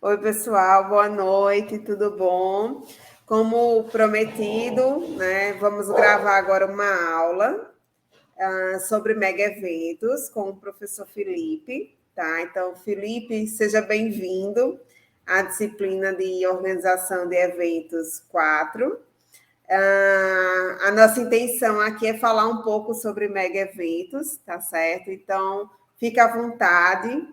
Oi, pessoal, boa noite, tudo bom? Como prometido, né, vamos gravar agora uma aula sobre mega eventos com o professor Felipe, tá? Então, Felipe, seja bem-vindo à disciplina de organização de eventos 4. A nossa intenção aqui é falar um pouco sobre mega eventos, tá certo? Então, fica à vontade.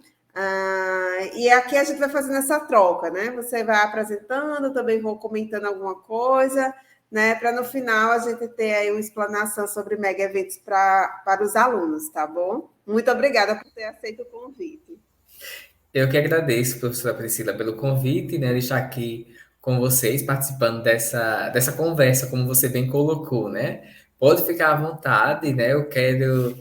E aqui a gente vai fazendo essa troca, né? Você vai apresentando, eu também vou comentando alguma coisa, né? Para no final a gente ter aí uma explanação sobre mega eventos para os alunos, tá bom? Muito obrigada por ter aceito o convite. Eu que agradeço, professora Priscila, pelo convite, né, de estar aqui com vocês, participando dessa conversa, como você bem colocou, né? Pode ficar à vontade, né? Eu quero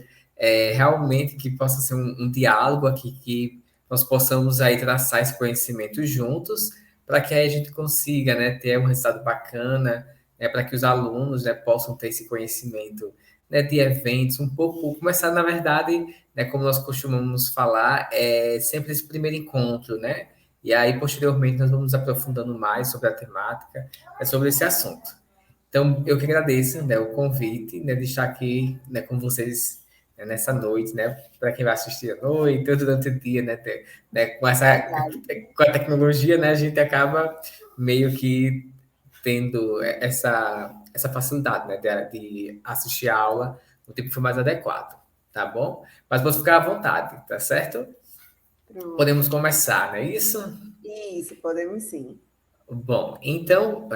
realmente que possa ser um diálogo aqui, que nós possamos aí traçar esse conhecimento juntos, para que aí a gente consiga, né, ter um resultado bacana, né, para que os alunos, né, possam ter esse conhecimento, né, de eventos, um pouco, começar, na verdade, né, como nós costumamos falar, é sempre esse primeiro encontro, né? E aí, posteriormente, nós vamos aprofundando mais sobre a temática, sobre esse assunto. Então, eu que agradeço, né, o convite, né, de estar aqui, né, com vocês, né, nessa noite, né, para quem vai assistir à noite, ou durante o dia, né, né, Verdade. com a tecnologia, né, a gente acaba meio que tendo essa facilidade, né, de assistir a aula no tempo que for mais adequado, tá bom? Mas vou ficar à vontade, tá certo? Pronto. Podemos começar, não é isso? Isso, podemos sim. Bom, então,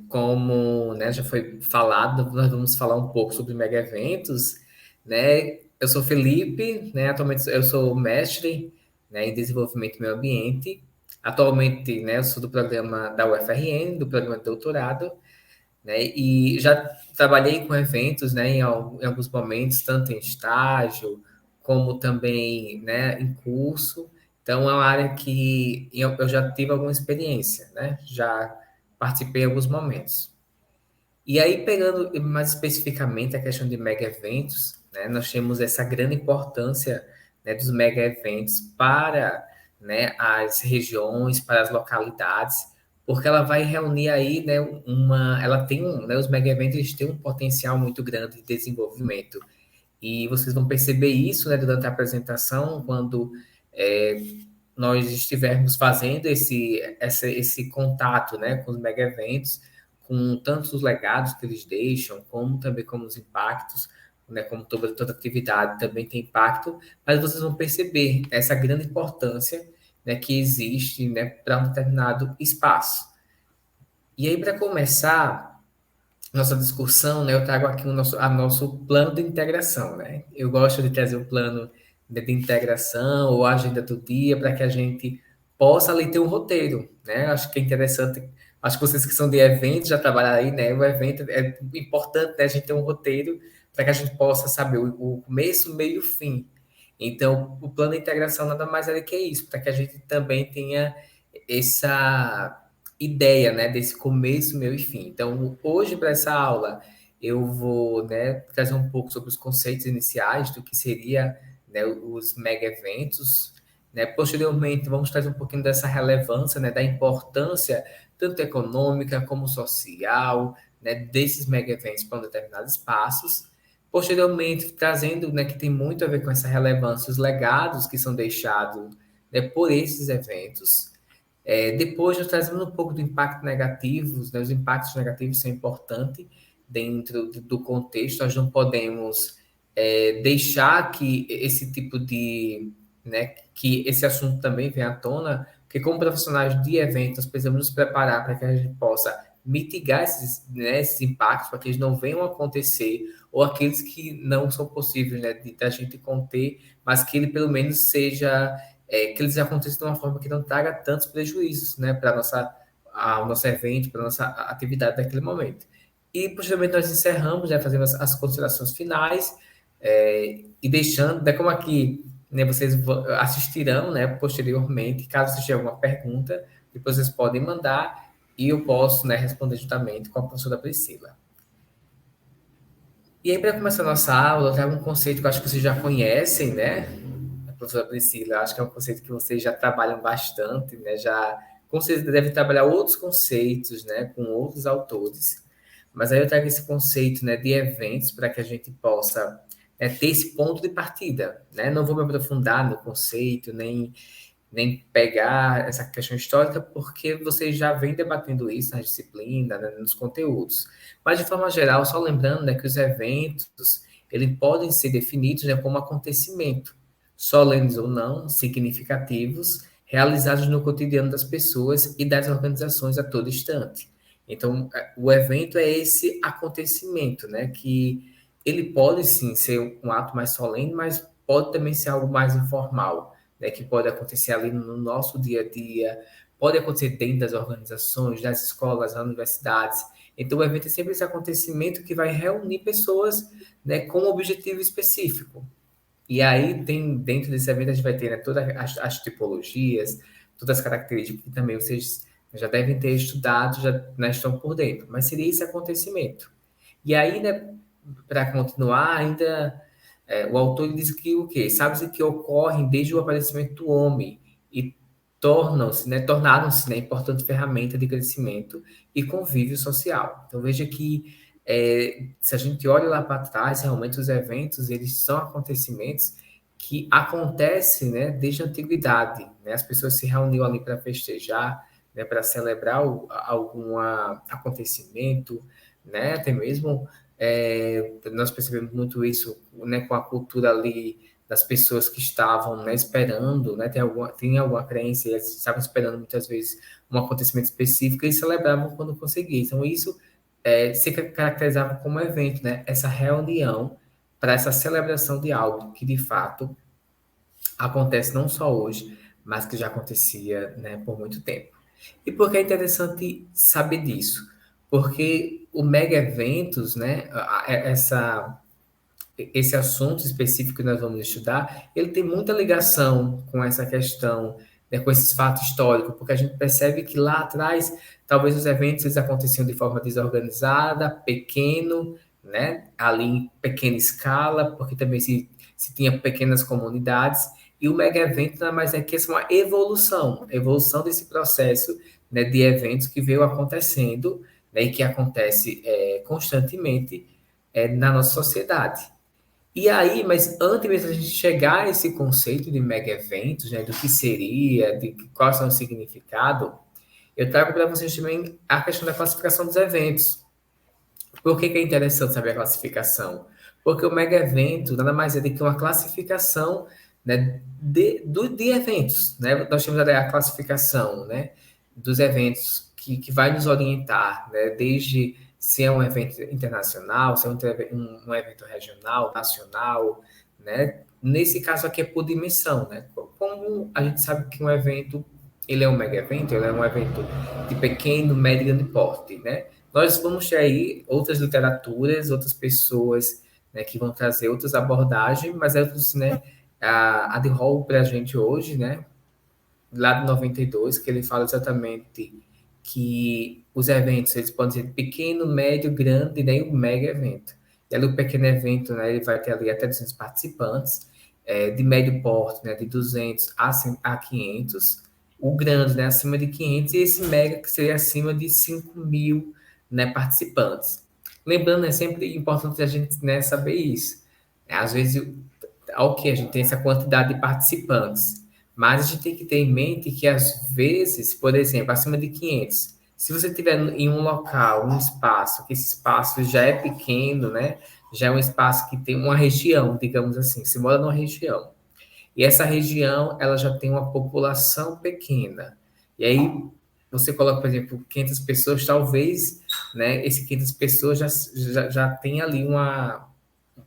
como, né, já foi falado, nós vamos falar um pouco sobre mega eventos, né? Eu sou Felipe, né? Atualmente eu sou mestre, né, em desenvolvimento do meio ambiente. Atualmente, né, eu sou do programa da UFRN, do programa de doutorado, né? E já trabalhei com eventos, né, em alguns momentos, tanto em estágio como também, né, em curso. Então, é uma área que eu já tive alguma experiência, né? Já participei em alguns momentos. E aí, pegando mais especificamente a questão de mega eventos, né, nós temos essa grande importância, né, dos mega eventos para, né, as regiões, para as localidades, porque ela vai reunir aí, né, ela tem né, os mega eventos eles têm um potencial muito grande de desenvolvimento. E vocês vão perceber isso, né, durante a apresentação, quando é, nós estivermos fazendo esse contato, né, com os mega eventos, com tanto os legados que eles deixam, como também como os impactos, né, como toda atividade também tem impacto, mas vocês vão perceber essa grande importância, né, que existe, né, para um determinado espaço. E aí, para começar nossa discussão, né, eu trago aqui nosso plano de integração, né? Eu gosto de trazer o plano de integração ou a agenda do dia para que a gente possa ali ter um roteiro, né? Acho que é interessante, acho que vocês que são de eventos já trabalharam aí, né? O evento é importante, né, a gente ter um roteiro para que a gente possa saber o começo, meio e o fim. Então, o plano de integração nada mais é do que isso, para que a gente também tenha essa ideia, né, desse começo, meio e fim. Então, hoje para essa aula, eu vou, né, trazer um pouco sobre os conceitos iniciais do que seria, né, os mega eventos, né? Posteriormente, vamos trazer um pouquinho dessa relevância, né, da importância tanto econômica como social, né, desses mega eventos para um determinados espaços. Posteriormente, trazendo, né, que tem muito a ver com essa relevância, os legados que são deixados, né, por esses eventos. Depois, nós trazemos um pouco do impacto negativo, né? Os impactos negativos são importantes dentro do contexto, nós não podemos deixar que esse tipo de, né, que esse assunto também venha à tona, porque como profissionais de eventos, nós precisamos nos preparar para que a gente possa mitigar esses, né, esses impactos, para que eles não venham a acontecer, ou aqueles que não são possíveis, né, da gente conter, mas que ele pelo menos seja que eles aconteçam de uma forma que não traga tantos prejuízos, né, para o nosso evento, para a nossa atividade naquele momento. E, posteriormente, nós encerramos, né, fazendo as considerações finais e deixando, né, como aqui, né, vocês assistirão, né, posteriormente, caso vocês tenham alguma pergunta, depois vocês podem mandar e eu posso, né, responder juntamente com a professora Priscila. E aí, para começar a nossa aula, eu trago um conceito que eu acho que vocês já conhecem, né? A professora Priscila, acho que é um conceito que vocês já trabalham bastante, né? Já com certeza deve trabalhar outros conceitos, né, com outros autores, mas aí eu trago esse conceito, né, de eventos para que a gente possa ter esse ponto de partida, né? Não vou me aprofundar no conceito, nem pegar essa questão histórica, porque vocês já vêm debatendo isso na disciplina, né, nos conteúdos. Mas, de forma geral, só lembrando, né, que os eventos, eles podem ser definidos, né, como acontecimento, solenes ou não, significativos, realizados no cotidiano das pessoas e das organizações a todo instante. Então, o evento é esse acontecimento, né, que ele pode, sim, ser um ato mais solene, mas pode também ser algo mais informal, né, que pode acontecer ali no nosso dia a dia, pode acontecer dentro das organizações, das escolas, das universidades. Então, o evento é sempre esse acontecimento que vai reunir pessoas, né, com um objetivo específico. E aí, tem, dentro desse evento, a gente vai ter, né, todas as tipologias, todas as características que também vocês já devem ter estudado, já, né, estão por dentro. Mas seria esse acontecimento. E aí, né, para continuar, ainda o autor diz que o quê? Sabe-se que ocorrem desde o aparecimento do homem e tornaram-se, né, importante ferramenta de crescimento e convívio social. Então veja que se a gente olha lá para trás, realmente os eventos eles são acontecimentos que acontecem, né, desde a antiguidade, né? As pessoas se reuniam ali para festejar, né, para celebrar algum acontecimento, né, até mesmo nós percebemos muito isso, né, com a cultura ali das pessoas que estavam, né, esperando, né, tem alguma crença, eles estavam esperando muitas vezes um acontecimento específico e celebravam quando conseguia. Então, isso se caracterizava como evento, né, essa reunião para essa celebração de algo que, de fato, acontece não só hoje, mas que já acontecia, né, por muito tempo. E por que é interessante saber disso? Porque o mega eventos, né, esse assunto específico que nós vamos estudar, ele tem muita ligação com essa questão, né, com esses fatos históricos, porque a gente percebe que lá atrás, talvez os eventos eles aconteciam de forma desorganizada, pequeno, né, ali em pequena escala, porque também se tinha pequenas comunidades, e o mega evento nada mais é que uma evolução desse processo, né, de eventos que veio acontecendo, né, e que acontece constantemente na nossa sociedade. E aí, mas antes mesmo da gente chegar a esse conceito de mega eventos, né, do que seria, de qual são o significado, eu trago para vocês também a questão da classificação dos eventos. Por que é interessante saber a classificação? Porque o mega evento nada mais é do que uma classificação, né, de eventos. Né? Nós temos a classificação, né, dos eventos que vai nos orientar, né, desde se é um evento internacional, se é um evento regional, nacional, né? Nesse caso aqui é por dimensão, né? Como a gente sabe que um evento, ele é um mega evento, ele é um evento de pequeno, médio e grande porte, né? Nós vamos ter aí outras literaturas, outras pessoas, né, que vão trazer outras abordagens, mas é né, a de Hall para a gente hoje, né, lá de 92, que ele fala exatamente que os eventos eles podem ser pequeno, médio, grande, né, e um mega evento. E ali o pequeno evento, né, ele vai ter ali até 200 participantes, de médio porte, né, de 200 a 500, o grande, né, acima de 500, e esse mega que seria acima de 5.000, né, participantes. Lembrando, é sempre importante a gente, né, saber isso. Às vezes, ok, a gente tem essa quantidade de participantes, mas a gente tem que ter em mente que, às vezes, por exemplo, acima de 500, se você tiver em um local, um espaço, que esse espaço já é pequeno, né? Já é um espaço que tem uma região, digamos assim, você mora numa região. E essa região, ela já tem uma população pequena. E aí, você coloca, por exemplo, 500 pessoas, talvez, né, esse 500 pessoas já tem ali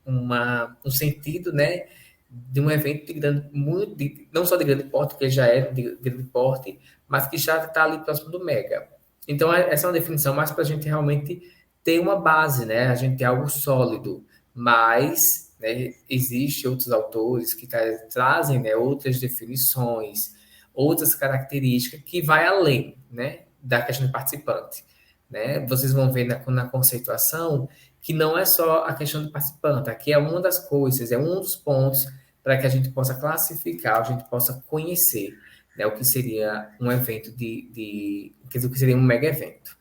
um sentido, né, de um evento de grande, muito, não só de grande porte, que já é de grande porte, mas que já está ali próximo do mega. Então, essa é uma definição mais para a gente realmente ter uma base, né, a gente ter algo sólido, mas, né, existe outros autores que trazem, né, outras definições, outras características que vai além, né, da questão do participante. Né? Vocês vão ver na conceituação que não é só a questão do participante, aqui é uma das coisas, é um dos pontos para que a gente possa classificar, a gente possa conhecer. né, o que seria um evento quer dizer, o que seria um mega evento.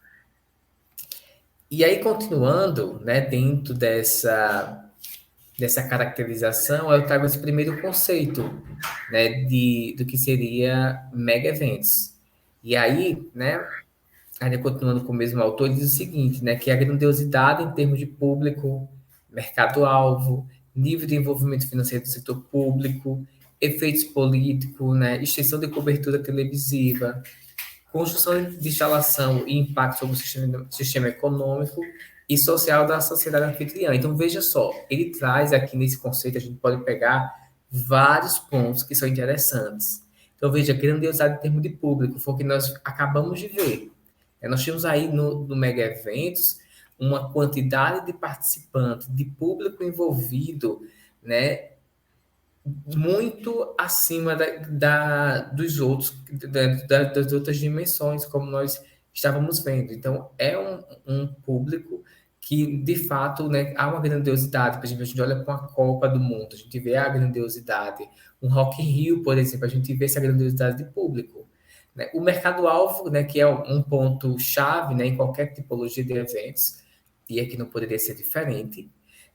E aí, continuando, né, dentro dessa caracterização, eu trago esse primeiro conceito, né, do que seria mega eventos. E aí, né, ainda continuando com o mesmo autor, ele diz o seguinte, né, que a grandiosidade em termos de público, mercado-alvo, nível de envolvimento financeiro do setor público, efeitos políticos, né, extensão de cobertura televisiva, construção de instalação e impacto sobre o sistema econômico e social da sociedade anfitriã. Então, veja só, ele traz aqui nesse conceito, a gente pode pegar vários pontos que são interessantes. Então, veja, grandiosidade em termos de público, foi o que nós acabamos de ver. Nós temos aí no Mega Eventos uma quantidade de participantes, de público envolvido, né, muito acima dos outros, das outras dimensões, como nós estávamos vendo. Então, é um público que, de fato, né, há uma grandiosidade. Por exemplo, a gente olha para a Copa do Mundo, a gente vê a grandiosidade. Um Rock in Rio, por exemplo, a gente vê essa grandiosidade de público. Né? O mercado-alvo, né, que é um ponto-chave, né, em qualquer tipologia de eventos, e aqui não poderia ser diferente,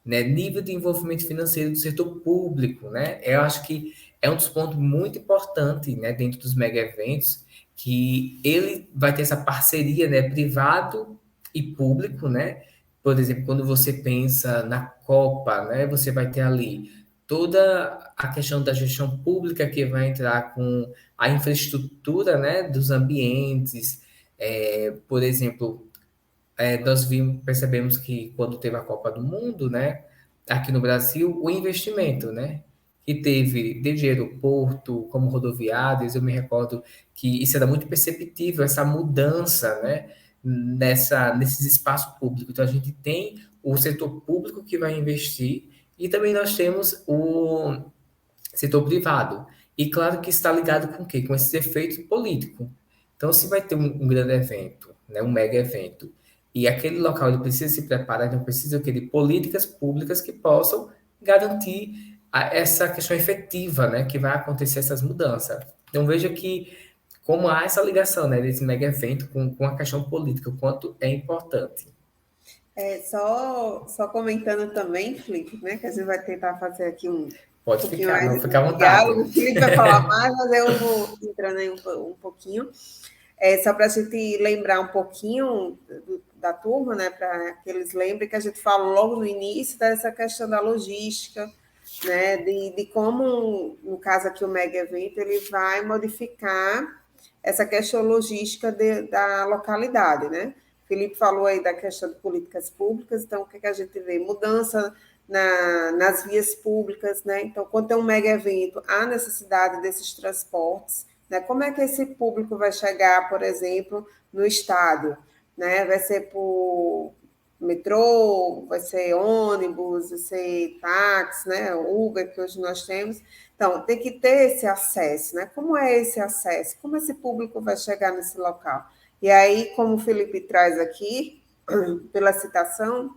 né? Nível de envolvimento financeiro do setor público, né? Eu acho que é um dos pontos muito importantes, né, dentro dos mega eventos, que ele vai ter essa parceria, né, privado e público, né? Por exemplo, quando você pensa na Copa, né, você vai ter ali toda a questão da gestão pública que vai entrar com a infraestrutura, né, dos ambientes, por exemplo, nós percebemos que quando teve a Copa do Mundo, né, aqui no Brasil, o investimento, né, que teve desde aeroporto, como rodoviárias, eu me recordo que isso era muito perceptível, essa mudança, né, nesses espaços públicos. Então, a gente tem o setor público que vai investir e também nós temos o setor privado. E claro que está ligado com o quê? Com esses efeitos políticos. Então, se vai ter um grande evento, né, um mega evento, e aquele local ele precisa se preparar, então precisa de políticas públicas que possam garantir essa questão efetiva, né, que vai acontecer essas mudanças. Então, veja que como há essa ligação, né, desse mega evento com a questão política, o quanto é importante. Só comentando também, Felipe, né, que a gente vai tentar fazer aqui um Pode pouquinho ficar, mais não fica à de vontade. diálogo. O Felipe vai falar mais, mas eu vou entrando aí um pouquinho. Só para a gente lembrar um pouquinho da turma, né, para que eles lembrem que a gente falou logo no início dessa questão da logística, né, de como, no caso aqui, o mega evento, ele vai modificar essa questão logística da localidade, né? O Felipe falou aí da questão de políticas públicas, então o que a gente vê? Mudança nas vias públicas, né? Então, quando tem um mega evento, há necessidade desses transportes, né? Como é que esse público vai chegar, por exemplo, no estádio? Né? Vai ser por metrô, vai ser ônibus, vai ser táxi, né? Uber, que hoje nós temos. Então, tem que ter esse acesso, né? Como é esse acesso? Como esse público vai chegar nesse local? E aí, como o Felipe traz aqui, pela citação,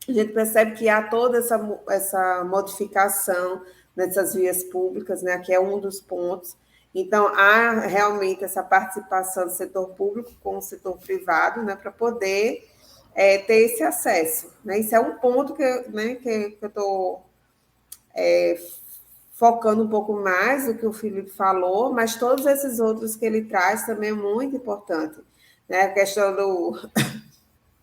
a gente percebe que há toda essa modificação nessas vias públicas, né, que é um dos pontos. Então, há realmente essa participação do setor público com o setor privado, né, para poder ter esse acesso. Né? Isso é um ponto que eu estou focando um pouco mais do que o Felipe falou, mas todos esses outros que ele traz também é muito importante. Né? A questão do...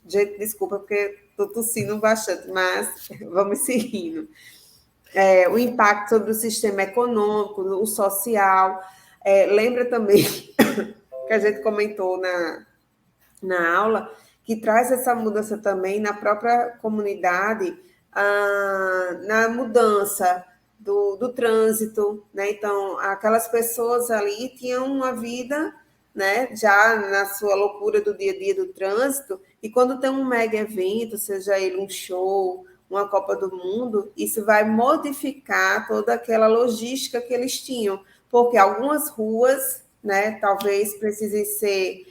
Gente, desculpa, porque estou tossindo bastante, mas vamos seguindo. O impacto sobre o sistema econômico, o social. Lembra também que a gente comentou na aula, que traz essa mudança também na própria comunidade, na mudança do trânsito, né? Então, aquelas pessoas ali tinham uma vida, né, já na sua loucura do dia a dia do trânsito, e quando tem um mega evento, seja ele um show, uma Copa do Mundo, isso vai modificar toda aquela logística que eles tinham, porque algumas ruas, né, talvez precisem ser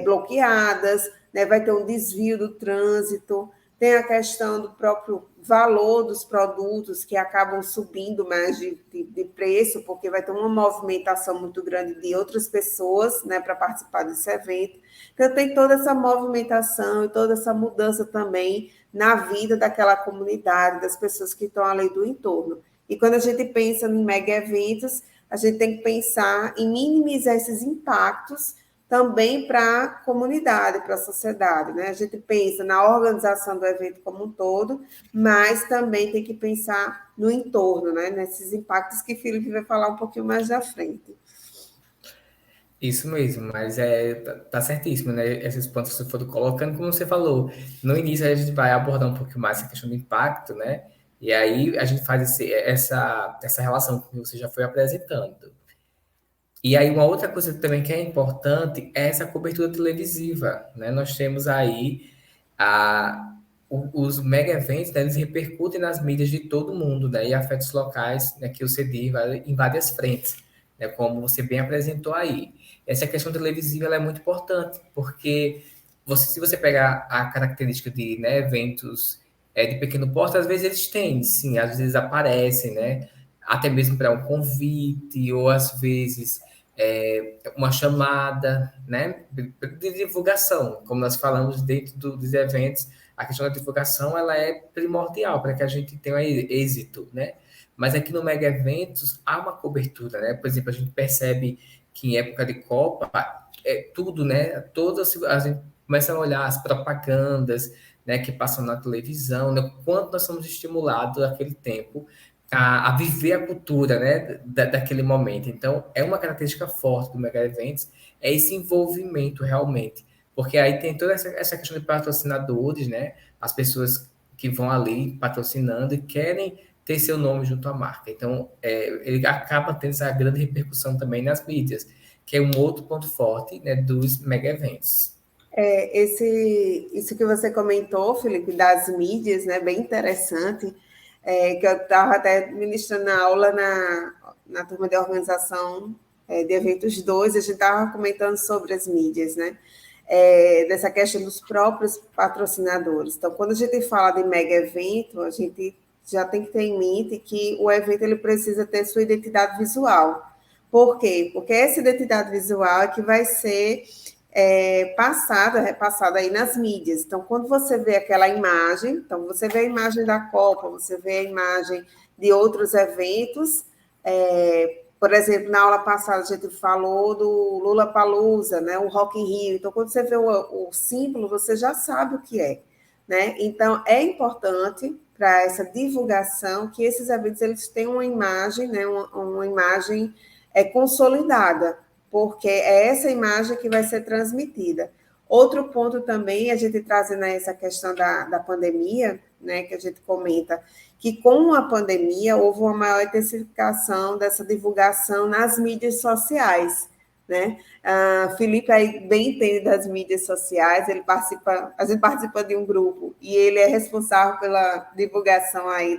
bloqueadas, né, vai ter um desvio do trânsito, tem a questão do próprio valor dos produtos que acabam subindo mais de preço, porque vai ter uma movimentação muito grande de outras pessoas, né, para participar desse evento. Então, tem toda essa movimentação e toda essa mudança também na vida daquela comunidade, das pessoas que estão ali do entorno. E quando a gente pensa em mega eventos, a gente tem que pensar em minimizar esses impactos também para a comunidade, para a sociedade, né? A gente pensa na organização do evento como um todo, mas também tem que pensar no entorno, né? Nesses impactos que o Felipe vai falar um pouquinho mais à frente. Isso mesmo, mas tá certíssimo, né? Esses pontos que você for colocando, como você falou, no início a gente vai abordar um pouquinho mais essa questão do impacto, né? E aí a gente faz essa relação que você já foi apresentando. E aí uma outra coisa também que é importante é essa cobertura televisiva, né? Nós temos aí os mega eventos, né, eles repercutem nas mídias de todo mundo, né? E afetam os locais, né, que eu cedi em várias frentes, né? Como você bem apresentou aí. Essa questão televisiva ela é muito importante, porque se você pegar a característica de, né, eventos de pequeno porte, às vezes eles têm, sim, às vezes aparecem, né? Até mesmo para um convite, ou às vezes uma chamada, né, de divulgação, como nós falamos dentro dos eventos, a questão da divulgação ela é primordial para que a gente tenha êxito, né? Mas aqui no Mega Eventos há uma cobertura, né? Por exemplo, a gente percebe que em época de Copa tudo, né? Todas a gente começa a olhar as propagandas, né, que passam na televisão, né? Quanto nós somos estimulados naquele tempo a viver a cultura, né, daquele momento. Então, é uma característica forte do Mega Eventos, é esse envolvimento realmente. Porque aí tem toda essa questão de patrocinadores, né? As pessoas que vão ali patrocinando e querem ter seu nome junto à marca. Então, ele acaba tendo essa grande repercussão também nas mídias, que é um outro ponto forte, né, dos mega eventos. Isso que você comentou, Felipe, das mídias, né, bem interessante, que eu estava até ministrando na aula na turma de organização de eventos 2, a gente estava comentando sobre as mídias, né, dessa questão dos próprios patrocinadores. Então, quando a gente fala de mega evento, a gente já tem que ter em mente que o evento ele precisa ter sua identidade visual. Por quê? Porque essa identidade visual é que vai ser repassada aí nas mídias. Então, quando você vê aquela imagem, então você vê a imagem da Copa, você vê a imagem de outros eventos, por exemplo, na aula passada a gente falou do Lollapalooza, né, o Rock in Rio. Então, quando você vê o símbolo, você já sabe o que é, né? Então, é importante para essa divulgação que esses eventos eles tenham uma imagem, né, uma imagem consolidada, porque é essa imagem que vai ser transmitida. Outro ponto também, a gente trazendo essa questão da pandemia, né, que a gente comenta, que com a pandemia houve uma maior intensificação dessa divulgação nas mídias sociais, né? Felipe aí bem entende das mídias sociais, a gente participa de um grupo e ele é responsável pela divulgação aí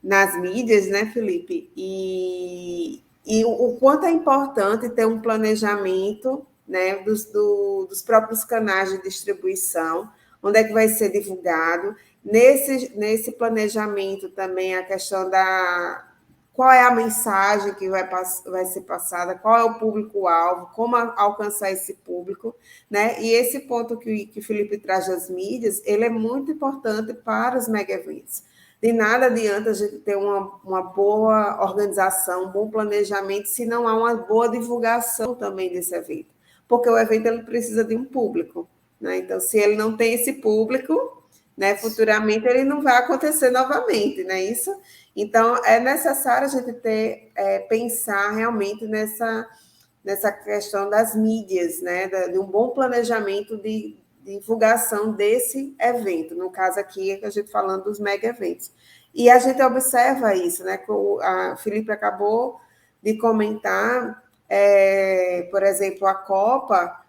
nas mídias, né, Felipe? E o quanto é importante ter um planejamento, né, dos próprios canais de distribuição, onde é que vai ser divulgado. Nesse planejamento também a questão da qual é a mensagem que vai ser passada, qual é o público-alvo, como alcançar esse público, né? E esse ponto que o Felipe traz das mídias, ele é muito importante para os mega eventos. De nada adianta a gente ter uma boa organização, um bom planejamento, se não há uma boa divulgação também desse evento. Porque o evento ele precisa de um público, né? Então, se ele não tem esse público, né, futuramente ele não vai acontecer novamente, não é isso? Então, é necessário a gente pensar realmente nessa questão das mídias, né, de um bom planejamento de divulgação desse evento, no caso aqui, a gente falando dos mega eventos. E a gente observa isso, né, que a Felipe acabou de comentar, por exemplo, a Copa,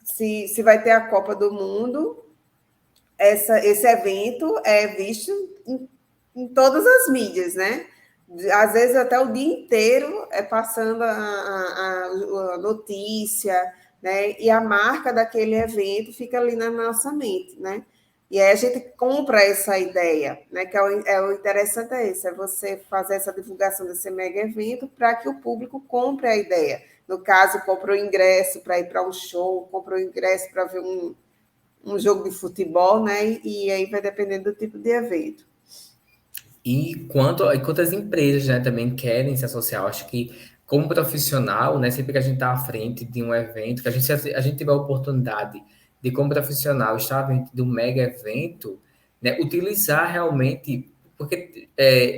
se vai ter a Copa do Mundo, esse evento é visto em todas as mídias, né? Às vezes até o dia inteiro passando a notícia, né? E a marca daquele evento fica ali na nossa mente, né? E aí a gente compra essa ideia, né? Que o interessante é isso, é você fazer essa divulgação desse mega evento para que o público compre a ideia. No caso, compra o ingresso para ir para um show, compra o ingresso para ver um jogo de futebol, né? E aí vai dependendo do tipo de evento. E quantas empresas, né, também querem se associar. Eu acho que, como profissional, né, sempre que a gente está à frente de um evento, que a gente tiver a oportunidade de, como profissional, estar à frente de um mega evento, né, utilizar realmente, porque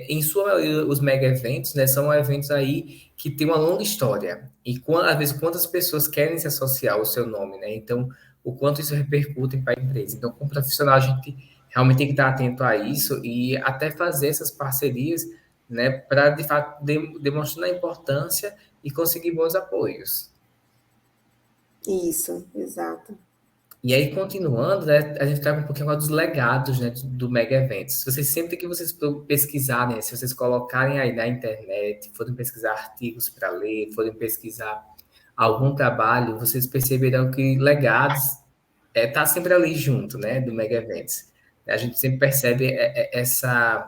em sua maioria, os mega eventos, né, são eventos aí que têm uma longa história. E às vezes quantas pessoas querem se associar ao seu nome, né? Então, o quanto isso repercute para a empresa. Então, como profissional, a gente realmente tem que estar atento a isso e até fazer essas parcerias, né, para de fato demonstrar a importância e conseguir bons apoios. Isso, exato. E aí, continuando, né, a gente traga um pouquinho agora dos legados, né, do mega evento. Se vocês sempre que vocês pesquisarem, se vocês colocarem aí na internet, forem pesquisar artigos para ler, forem pesquisar algum trabalho, vocês perceberão que legados tá sempre ali junto, né, do mega eventos. A gente sempre percebe essa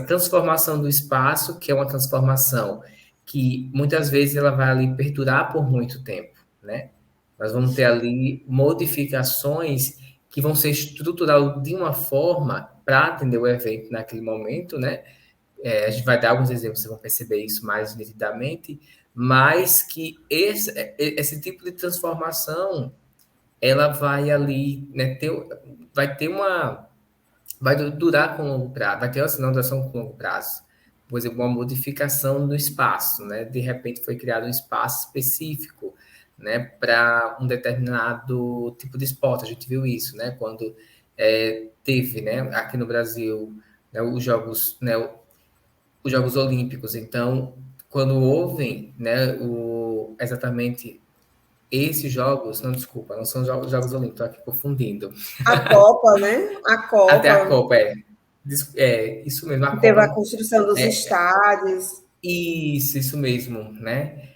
transformação do espaço, que é uma transformação que muitas vezes ela vai ali perdurar por muito tempo, né? Nós vamos ter ali modificações que vão ser estruturadas de uma forma para atender o evento naquele momento, né? A gente vai dar alguns exemplos, vocês vão perceber isso mais nitidamente, mas que esse tipo de transformação ela vai ali, né, vai ter uma vai durar com longo prazo, vai ter uma duração com longo prazo. Por exemplo, uma modificação do espaço, né? De repente foi criado um espaço específico, né, para um determinado tipo de esporte. A gente viu isso, né? Quando teve, né, aqui no Brasil, né, os Jogos Olímpicos. Então, quando houve, né, exatamente esses jogos, não, desculpa, não são Jogos Olímpicos, estou aqui confundindo. A Copa, né? A Até a Copa, Copa, isso mesmo, que a teve a Copa. construção dos É, estádios. isso mesmo, né?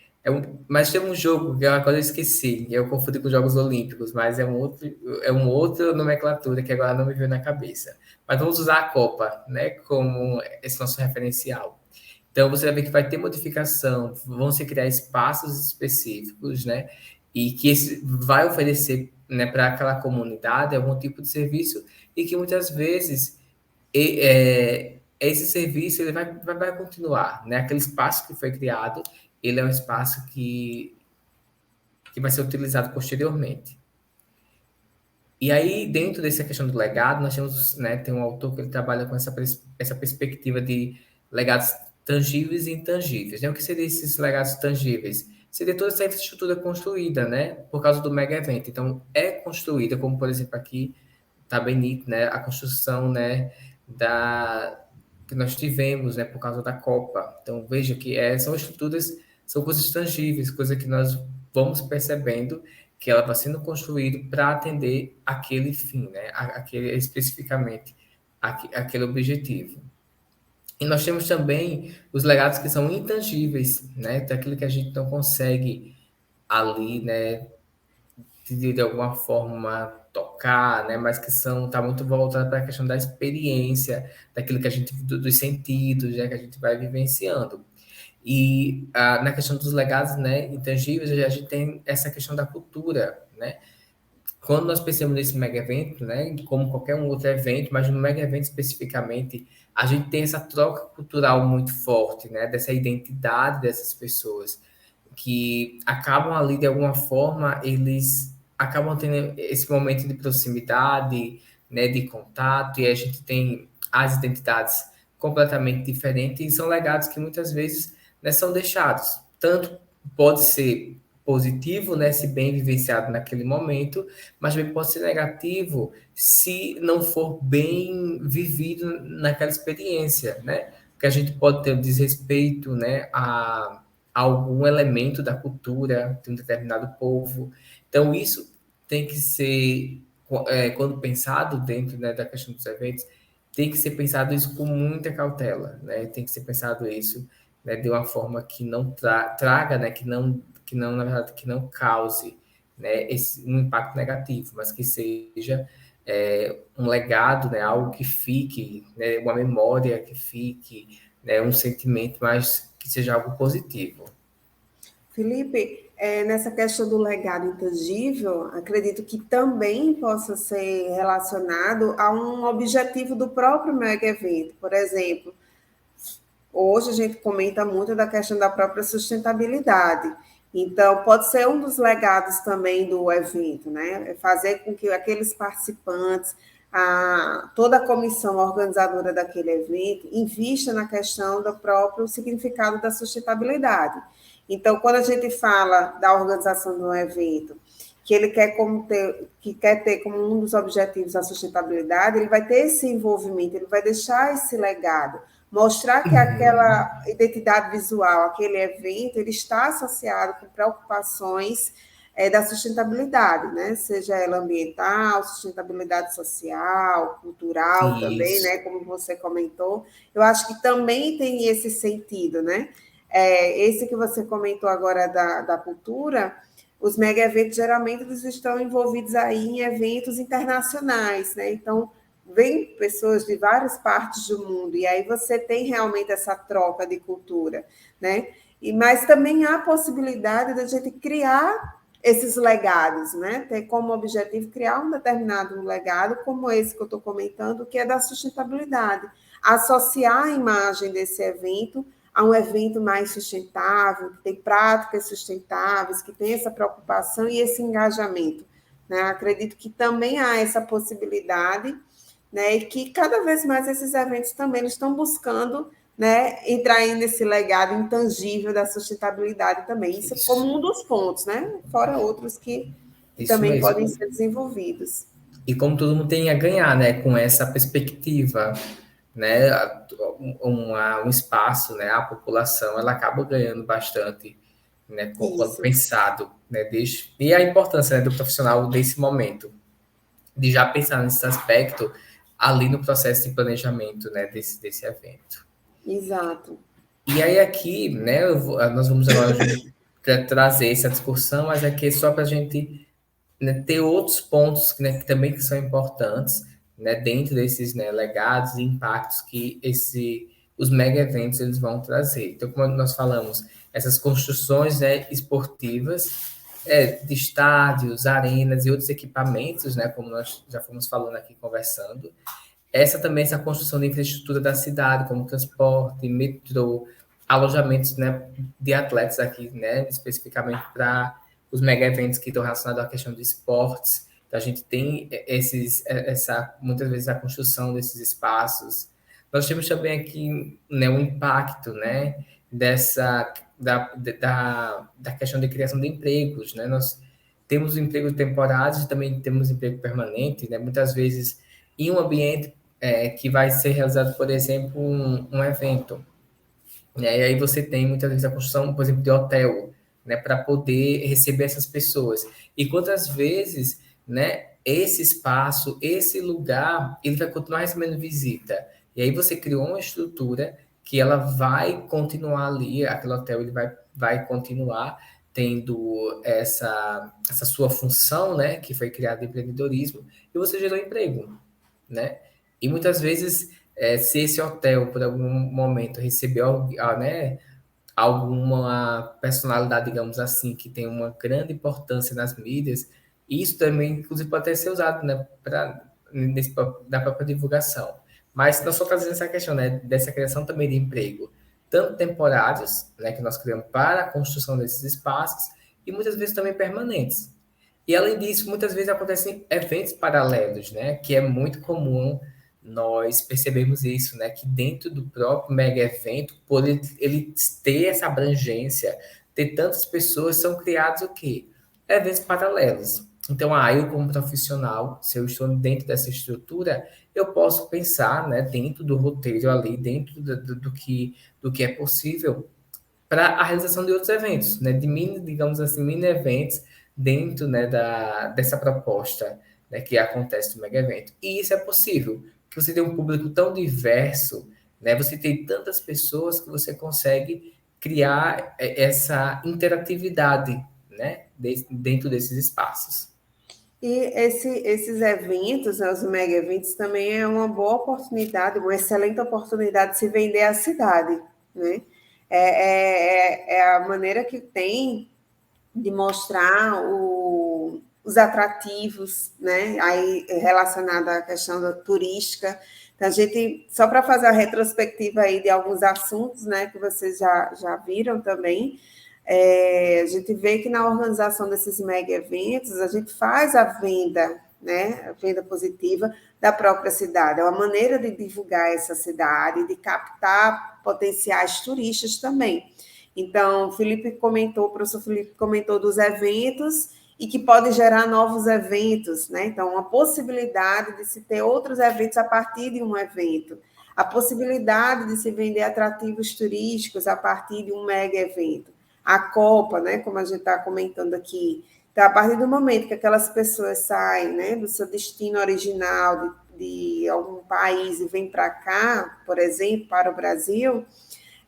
Mas tem um jogo que eu agora esqueci, eu confundi com os Jogos Olímpicos, mas é um outra nomenclatura que agora não me veio na cabeça. Mas vamos usar a Copa, né, como esse nosso referencial. Então você vai ver que vai ter modificação, vão se criar espaços específicos, né? E que esse vai oferecer, né, para aquela comunidade algum tipo de serviço e que muitas vezes esse serviço ele vai continuar, né? Aquele espaço que foi criado, ele é um espaço que vai ser utilizado posteriormente. E aí, dentro dessa questão do legado, nós temos, né, tem um autor que ele trabalha com essa perspectiva de legados tangíveis e intangíveis. Né? O que seriam esses legados tangíveis? Seria toda essa infraestrutura construída, né, por causa do mega evento. Então, é construída, como por exemplo aqui está bem nítido, né, a construção, né, que nós tivemos, né, por causa da Copa. Então, veja que são estruturas, são coisas tangíveis, coisas que nós vamos percebendo que ela está sendo construída para atender aquele fim, né, aquele, especificamente aquele objetivo. E nós temos também os legados que são intangíveis, né, daquilo que a gente não consegue ali, né, de alguma forma tocar, né? Mas que tá muito voltada para a questão da experiência, daquilo que a gente dos sentidos, né? Que a gente vai vivenciando. E na questão dos legados, né, intangíveis, a gente tem essa questão da cultura, né? Quando nós pensamos nesse mega evento, né, como qualquer um outro evento, mas no mega evento especificamente, a gente tem essa troca cultural muito forte, né, dessa identidade dessas pessoas que acabam ali de alguma forma, eles acabam tendo esse momento de proximidade, né, de contato, e a gente tem as identidades completamente diferentes e são legados que muitas vezes, né, são deixados. Tanto pode ser positivo, né, se bem vivenciado naquele momento, mas também pode ser negativo se não for bem vivido naquela experiência, né? Porque a gente pode ter um desrespeito, né, a algum elemento da cultura de um determinado povo. Então, isso tem que ser, quando pensado dentro, né, da questão dos eventos, tem que ser pensado isso com muita cautela, né? Tem que ser pensado isso, né, de uma forma que não traga, né, que não, na verdade, que não cause, né, um impacto negativo, mas que seja um legado, né, algo que fique, né, uma memória que fique, né, um sentimento, mas que seja algo positivo. Felipe, nessa questão do legado intangível, acredito que também possa ser relacionado a um objetivo do próprio mega evento. Por exemplo, hoje a gente comenta muito da questão da própria sustentabilidade. Então, pode ser um dos legados também do evento, né? É fazer com que aqueles participantes, toda a comissão organizadora daquele evento, invista na questão do próprio significado da sustentabilidade. Então, quando a gente fala da organização de um evento, que ele quer ter como um dos objetivos a sustentabilidade, ele vai ter esse envolvimento, ele vai deixar esse legado, mostrar que Uhum. aquela identidade visual, aquele evento, ele está associado com preocupações da sustentabilidade, né? Seja ela ambiental, sustentabilidade social, cultural também, Isso, né? Como você comentou. Eu acho que também tem esse sentido, né? Esse que você comentou agora da cultura, os mega eventos geralmente eles estão envolvidos aí em eventos internacionais, né? Então, vem pessoas de várias partes do mundo, e aí você tem realmente essa troca de cultura, né? Mas também há a possibilidade da gente criar esses legados, né? Ter como objetivo criar um determinado legado, como esse que eu estou comentando, que é da sustentabilidade. Associar a imagem desse evento a um evento mais sustentável, que tem práticas sustentáveis, que tem essa preocupação e esse engajamento. Né? Acredito que também há essa possibilidade, né? E que cada vez mais esses eventos também estão buscando, né, entrar nesse legado intangível da sustentabilidade também. Isso como isso, um dos pontos, né? Fora outros que isso também podem mesmo. ser desenvolvidos. E como todo mundo tem a ganhar, né, com essa perspectiva, né, um espaço, né, a população, ela acaba ganhando bastante, né, quando Isso, pensado, né, e a importância, né, do profissional desse momento, de já pensar nesse aspecto ali no processo de planejamento, né, desse evento. exato. E aí aqui, né, nós vamos agora trazer essa discussão, mas aqui é só para a gente, né, ter outros pontos, né, que também que são importantes, né, dentro desses, né, legados e impactos que os mega eventos eles vão trazer. Então, como nós falamos, essas construções, né, esportivas, de estádios, arenas e outros equipamentos, né, como nós já fomos falando aqui conversando, essa construção de infraestrutura da cidade, como transporte, metrô, alojamentos, né, de atletas aqui, né, especificamente para os mega eventos que estão relacionados à questão de esportes. Então, a gente tem muitas vezes a construção desses espaços. Nós temos também aqui, né, o impacto, né, da questão de criação de empregos, né? Nós temos empregos temporários e também temos emprego permanente, né? Muitas vezes em um ambiente que vai ser realizado, por exemplo, um evento. Né? E aí você tem muitas vezes a construção, por exemplo, de hotel, né, para poder receber essas pessoas. E quantas vezes, né, esse espaço, esse lugar, ele vai continuar recebendo visita. E aí você criou uma estrutura que ela vai continuar ali, aquele hotel ele vai continuar tendo essa sua função, né, que foi criada em empreendedorismo, e você gerou emprego, né? E muitas vezes, se esse hotel, por algum momento, recebeu, né, alguma personalidade, digamos assim, que tem uma grande importância nas mídias, isso também, inclusive, pode até ser usado, né, da própria divulgação. Mas não só trazendo essa questão, né, dessa criação também de emprego, tanto temporários, né, que nós criamos para a construção desses espaços, e muitas vezes também permanentes. E além disso, muitas vezes acontecem eventos paralelos, né? Que é muito comum nós percebemos isso, né? Que dentro do próprio mega evento, por ele ter essa abrangência, ter tantas pessoas, são criados o quê? Eventos paralelos. Então, eu como profissional, se eu estou dentro dessa estrutura, eu posso pensar, né, dentro do roteiro ali, dentro do que é possível, para a realização de outros eventos, né, de mini, digamos assim, mini eventos dentro, né, dessa proposta, né, que acontece no mega evento. E isso é possível, que você tem um público tão diverso, né, você tem tantas pessoas que você consegue criar essa interatividade, né, dentro desses espaços. E esses eventos, né, os mega eventos, também é uma boa oportunidade, uma excelente oportunidade de se vender a cidade, né? É a maneira que tem de mostrar os atrativos, né? Aí relacionado à questão da turística. Então, a gente, só para fazer a retrospectiva aí de alguns assuntos, né, que vocês já viram também, a gente vê que na organização desses mega eventos, a gente faz a venda, né, a venda positiva da própria cidade. É uma maneira de divulgar essa cidade, de captar potenciais turistas também. Então, o professor Felipe comentou dos eventos e que pode gerar novos eventos, né? Então, uma possibilidade de se ter outros eventos a partir de um evento, a possibilidade de se vender atrativos turísticos a partir de um mega evento, a Copa, né? Como a gente está comentando aqui. Então, a partir do momento que aquelas pessoas saem, né, do seu destino original, de algum país e vêm para cá, por exemplo, para o Brasil,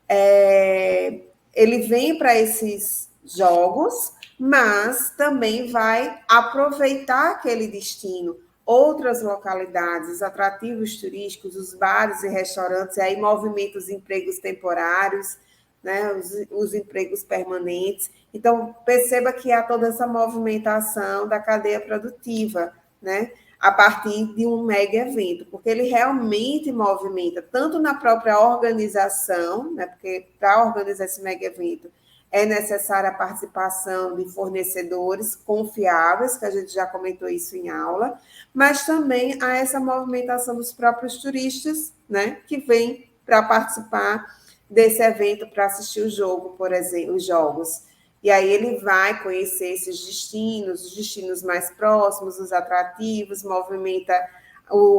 é, ele vem para esses jogos, mas também vai aproveitar aquele destino, outras localidades, os atrativos turísticos, os bares e restaurantes, e aí movimenta os empregos temporários, né, os empregos permanentes. Então, perceba que há toda essa movimentação da cadeia produtiva, né? A partir de um mega evento, porque ele realmente movimenta, tanto na própria organização, né, porque para organizar esse mega evento é necessária a participação de fornecedores confiáveis, que a gente já comentou isso em aula, mas também há essa movimentação dos próprios turistas, né, que vêm para participar desse evento para assistir o jogo, por exemplo, os jogos. E aí ele vai conhecer esses destinos, os destinos mais próximos, os atrativos, movimenta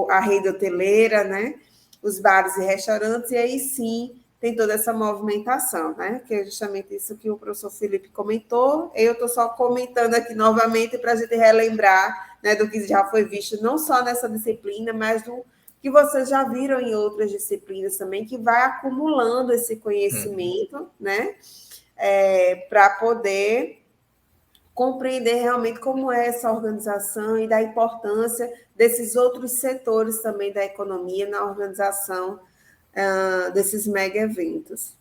a rede hoteleira, né? Os bares e restaurantes, e aí sim tem toda essa movimentação, né? Que é justamente isso que o professor Felipe comentou. Eu estou só comentando aqui novamente para a gente relembrar, né, do que já foi visto, não só nessa disciplina, mas do que vocês já viram em outras disciplinas também, que vai acumulando esse conhecimento, né? Para poder compreender realmente como é essa organização e da importância desses outros setores também da economia na organização desses mega eventos.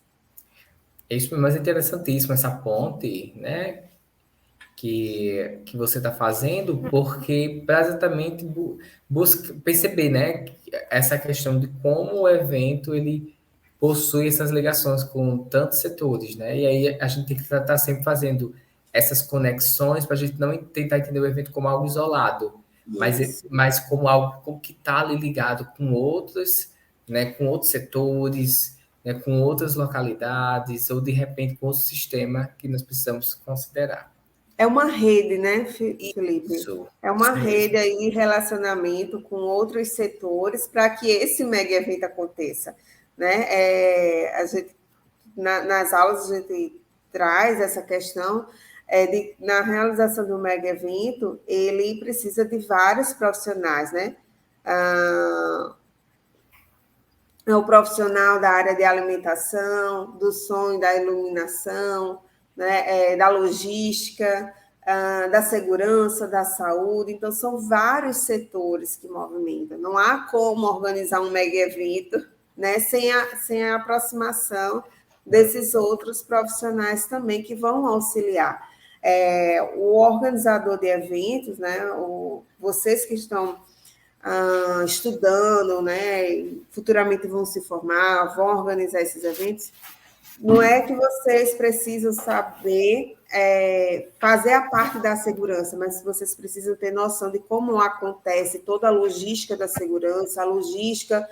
Isso, mas é interessantíssimo essa ponte, né, que você está fazendo, porque para exatamente busca perceber, né, essa questão de como o evento ele possui essas ligações com tantos setores, né? E aí a gente tem que estar sempre fazendo essas conexões para a gente não tentar entender o evento como algo isolado, mas como algo que está ali ligado com outros, né, com outros setores, né, com outras localidades, ou de repente com outro sistema que nós precisamos considerar. É uma rede, né, Felipe? É uma Isso rede mesmo. aí de relacionamento com outros setores para que esse mega evento aconteça, né? Nas aulas a gente traz essa questão na realização do mega evento, ele precisa de vários profissionais, né? É o profissional da área de alimentação, do som e da iluminação, né, da logística, da segurança, da saúde. Então, são vários setores que movimentam. Não há como organizar um mega evento, né, sem a aproximação desses outros profissionais também que vão auxiliar. O organizador de eventos, né, vocês que estão estudando, né, futuramente vão se formar, vão organizar esses eventos, não é que vocês precisam saber fazer a parte da segurança, mas vocês precisam ter noção de como acontece toda a logística da segurança, a logística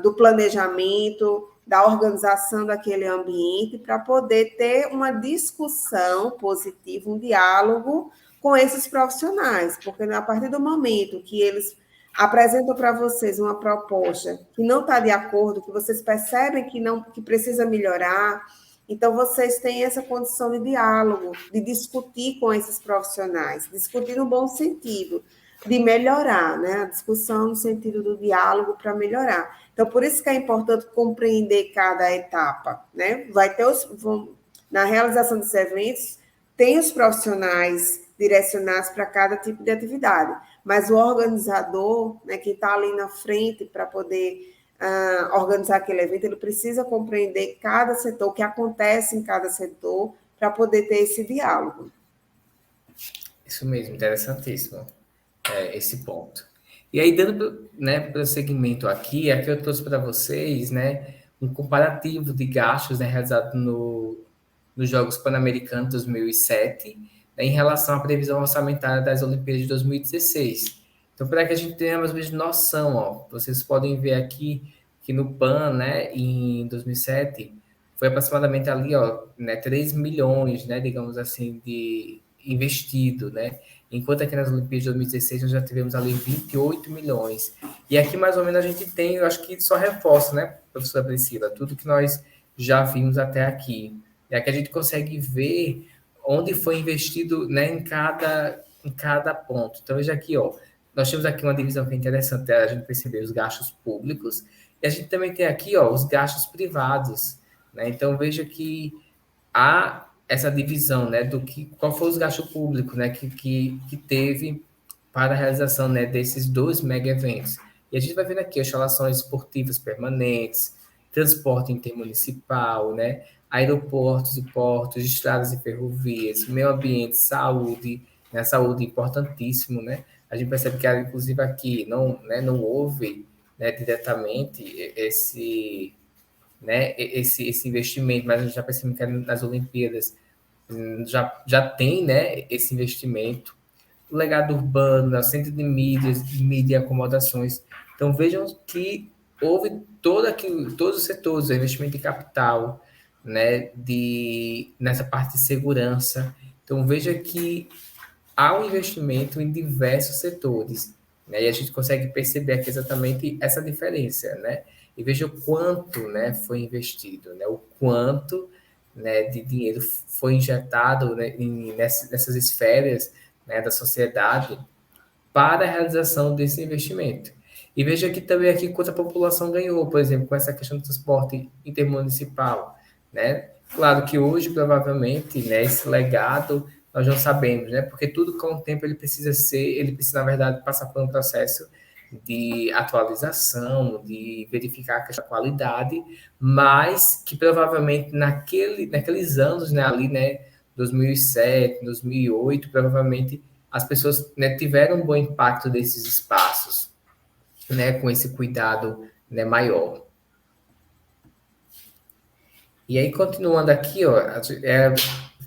do planejamento, da organização daquele ambiente, para poder ter uma discussão positiva, um diálogo com esses profissionais, porque a partir do momento que eles apresentam para vocês uma proposta que não está de acordo, que vocês percebem que precisa melhorar, então vocês têm essa condição de diálogo, de discutir com esses profissionais, discutir no bom sentido, de melhorar, né? A discussão no sentido do diálogo para melhorar. Então, por isso que é importante compreender cada etapa, né? Na realização dos eventos, tem os profissionais direcionados para cada tipo de atividade, mas o organizador, né, que está ali na frente para poder organizar aquele evento, ele precisa compreender cada setor, o que acontece em cada setor, para poder ter esse diálogo. Isso mesmo, interessantíssimo, esse ponto. E aí, dando, né, prosseguimento aqui eu trouxe para vocês, né, um comparativo de gastos, né, realizado nos Jogos Pan-Americanos 2007, né, em relação à previsão orçamentária das Olimpíadas de 2016. Então, para que a gente tenha mais ou menos noção, ó, vocês podem ver aqui que no PAN, né, em 2007, foi aproximadamente ali, ó, né, 3 milhões, né, digamos assim, de investido, né? Enquanto aqui nas Olimpíadas de 2016 nós já tivemos ali 28 milhões. E aqui mais ou menos a gente tem, eu acho que só reforça, né, professora Priscila, tudo que nós já vimos até aqui. E aqui a gente consegue ver onde foi investido, né, em cada ponto. Então veja aqui, ó, nós temos aqui uma divisão que é interessante, a gente perceber os gastos públicos, e a gente também tem aqui, ó, os gastos privados, né? Então veja que há essa divisão, né, do que qual foi os gastos públicos, né, que teve para a realização, né, desses dois mega eventos. E a gente vai vendo aqui instalações esportivas permanentes, transporte intermunicipal, né, aeroportos e portos, estradas e ferrovias, meio ambiente, saúde, né, saúde importantíssimo, né? A gente percebe que, inclusive, aqui não, né, não houve, né, diretamente esse investimento, mas a gente já percebe que nas Olimpíadas já tem, né, esse investimento. O legado urbano, o centro de mídias, mídia e acomodações. Então, vejam que houve todos os setores, o investimento de capital, né, nessa parte de segurança. Então, veja que há um investimento em diversos setores, né, e a gente consegue perceber aqui exatamente essa diferença, né? E veja o quanto, né, foi investido, né, o quanto, né, de dinheiro foi injetado, né, nessas esferas, né, da sociedade para a realização desse investimento. E veja que também aqui quanto a população ganhou, por exemplo, com essa questão do transporte intermunicipal, né? Claro que hoje, provavelmente, né, esse legado nós não sabemos, né? Porque tudo com o tempo ele precisa, na verdade, passar por um processo de atualização, de verificar a qualidade, mas que provavelmente naqueles anos, né, ali, né, 2007, 2008, provavelmente as pessoas, né, tiveram um bom impacto desses espaços, né, com esse cuidado, né, maior. E aí, continuando aqui, ó,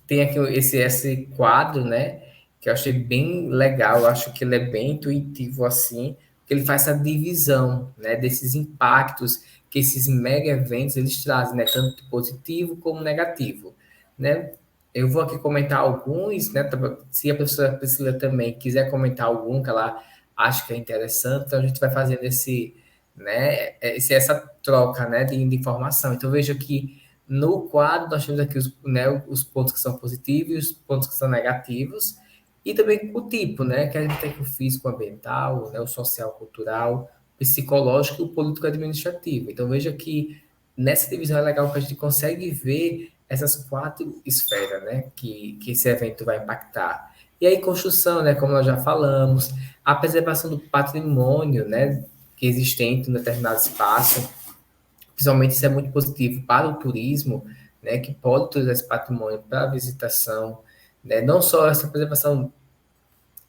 tem aqui esse quadro, né, que eu achei bem legal, eu acho que ele é bem intuitivo, assim, que ele faz essa divisão, né, desses impactos que esses mega eventos eles trazem, né, tanto positivo como negativo, né. Eu vou aqui comentar alguns, né, se a professora Priscila também quiser comentar algum que ela acha que é interessante, então a gente vai fazendo né, essa troca, né, de informação. Então, veja que no quadro, nós temos aqui os pontos que são positivos e os pontos que são negativos, e também o tipo, né, que a gente tem o físico-ambiental, né, o social-cultural, psicológico e o político-administrativo. Então, veja que nessa divisão é legal que a gente consegue ver essas quatro esferas, né, que esse evento vai impactar. E aí, construção, né, como nós já falamos, a preservação do patrimônio, né, que é existente em determinado espaço, principalmente isso é muito positivo para o turismo, né, que pode trazer esse patrimônio para a visitação, né, não só essa preservação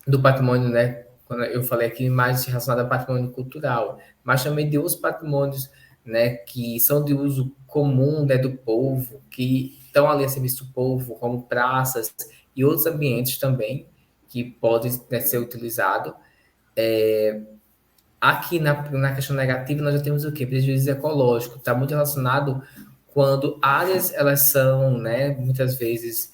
do patrimônio, né, quando eu falei aqui mais relacionado ao patrimônio cultural, mas também de outros patrimônios, né, que são de uso comum, né, do povo, que estão ali a serviço do povo, como praças e outros ambientes também que podem, né, ser utilizados. Aqui na questão negativa, nós já temos o quê? Prejuízo ecológico. Está muito relacionado quando áreas elas são, né, muitas vezes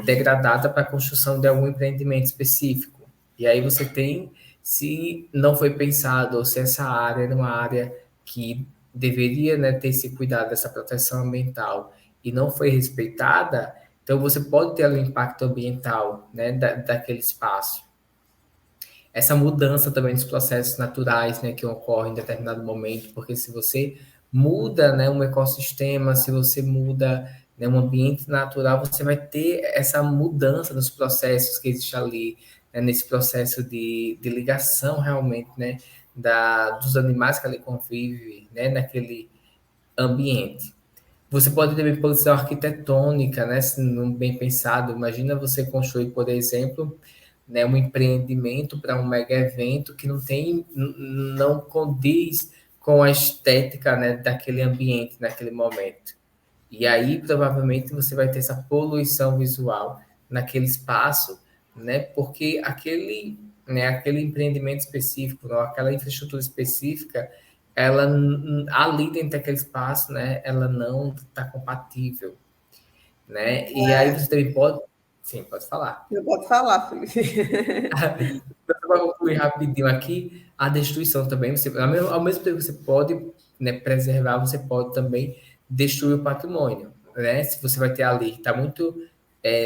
degradadas para a construção de algum empreendimento específico. E aí você tem, se não foi pensado, ou se essa área era uma área que deveria, né, ter esse cuidado dessa proteção ambiental e não foi respeitada, então você pode ter um impacto ambiental, né, daquele espaço. Essa mudança também dos processos naturais, né, que ocorrem em determinado momento, porque se você muda, né, um ecossistema, se você muda, né, um ambiente natural, você vai ter essa mudança nos processos que existem ali, né, nesse processo de ligação realmente, né, dos animais que ali convivem, né, naquele ambiente. Você pode ter uma posição arquitetônica, né, se não bem pensado. Imagina você construir, por exemplo, né, um empreendimento para um mega evento que não condiz com a estética, né, daquele ambiente naquele momento. E aí, provavelmente, você vai ter essa poluição visual naquele espaço, né? Porque aquele empreendimento específico, ou aquela infraestrutura específica, ela ali dentro daquele espaço, né? Ela não está compatível, né? E aí você também pode, sim, pode falar. Eu posso falar, Felipe. Para concluir rapidinho aqui, a destruição também, ao mesmo tempo que você pode, né, preservar, você pode também destruir o patrimônio, né? Se você vai ter ali, está muito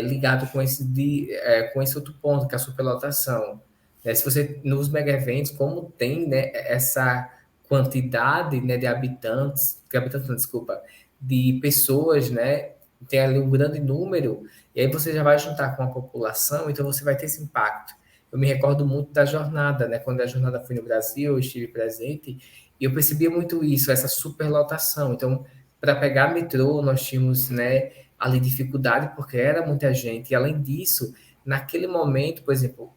ligado com esse outro ponto, que é a superlotação. Né? Se você, nos mega eventos, como tem, né, essa quantidade, né, não, desculpa, de pessoas, né, tem ali um grande número, e aí você já vai juntar com a população, então você vai ter esse impacto. Eu me recordo muito da jornada, né? Quando a jornada foi no Brasil, eu estive presente e eu percebia muito isso, essa superlotação. Então, para pegar metrô, nós tínhamos, né, ali dificuldade porque era muita gente. E além disso, naquele momento, por exemplo,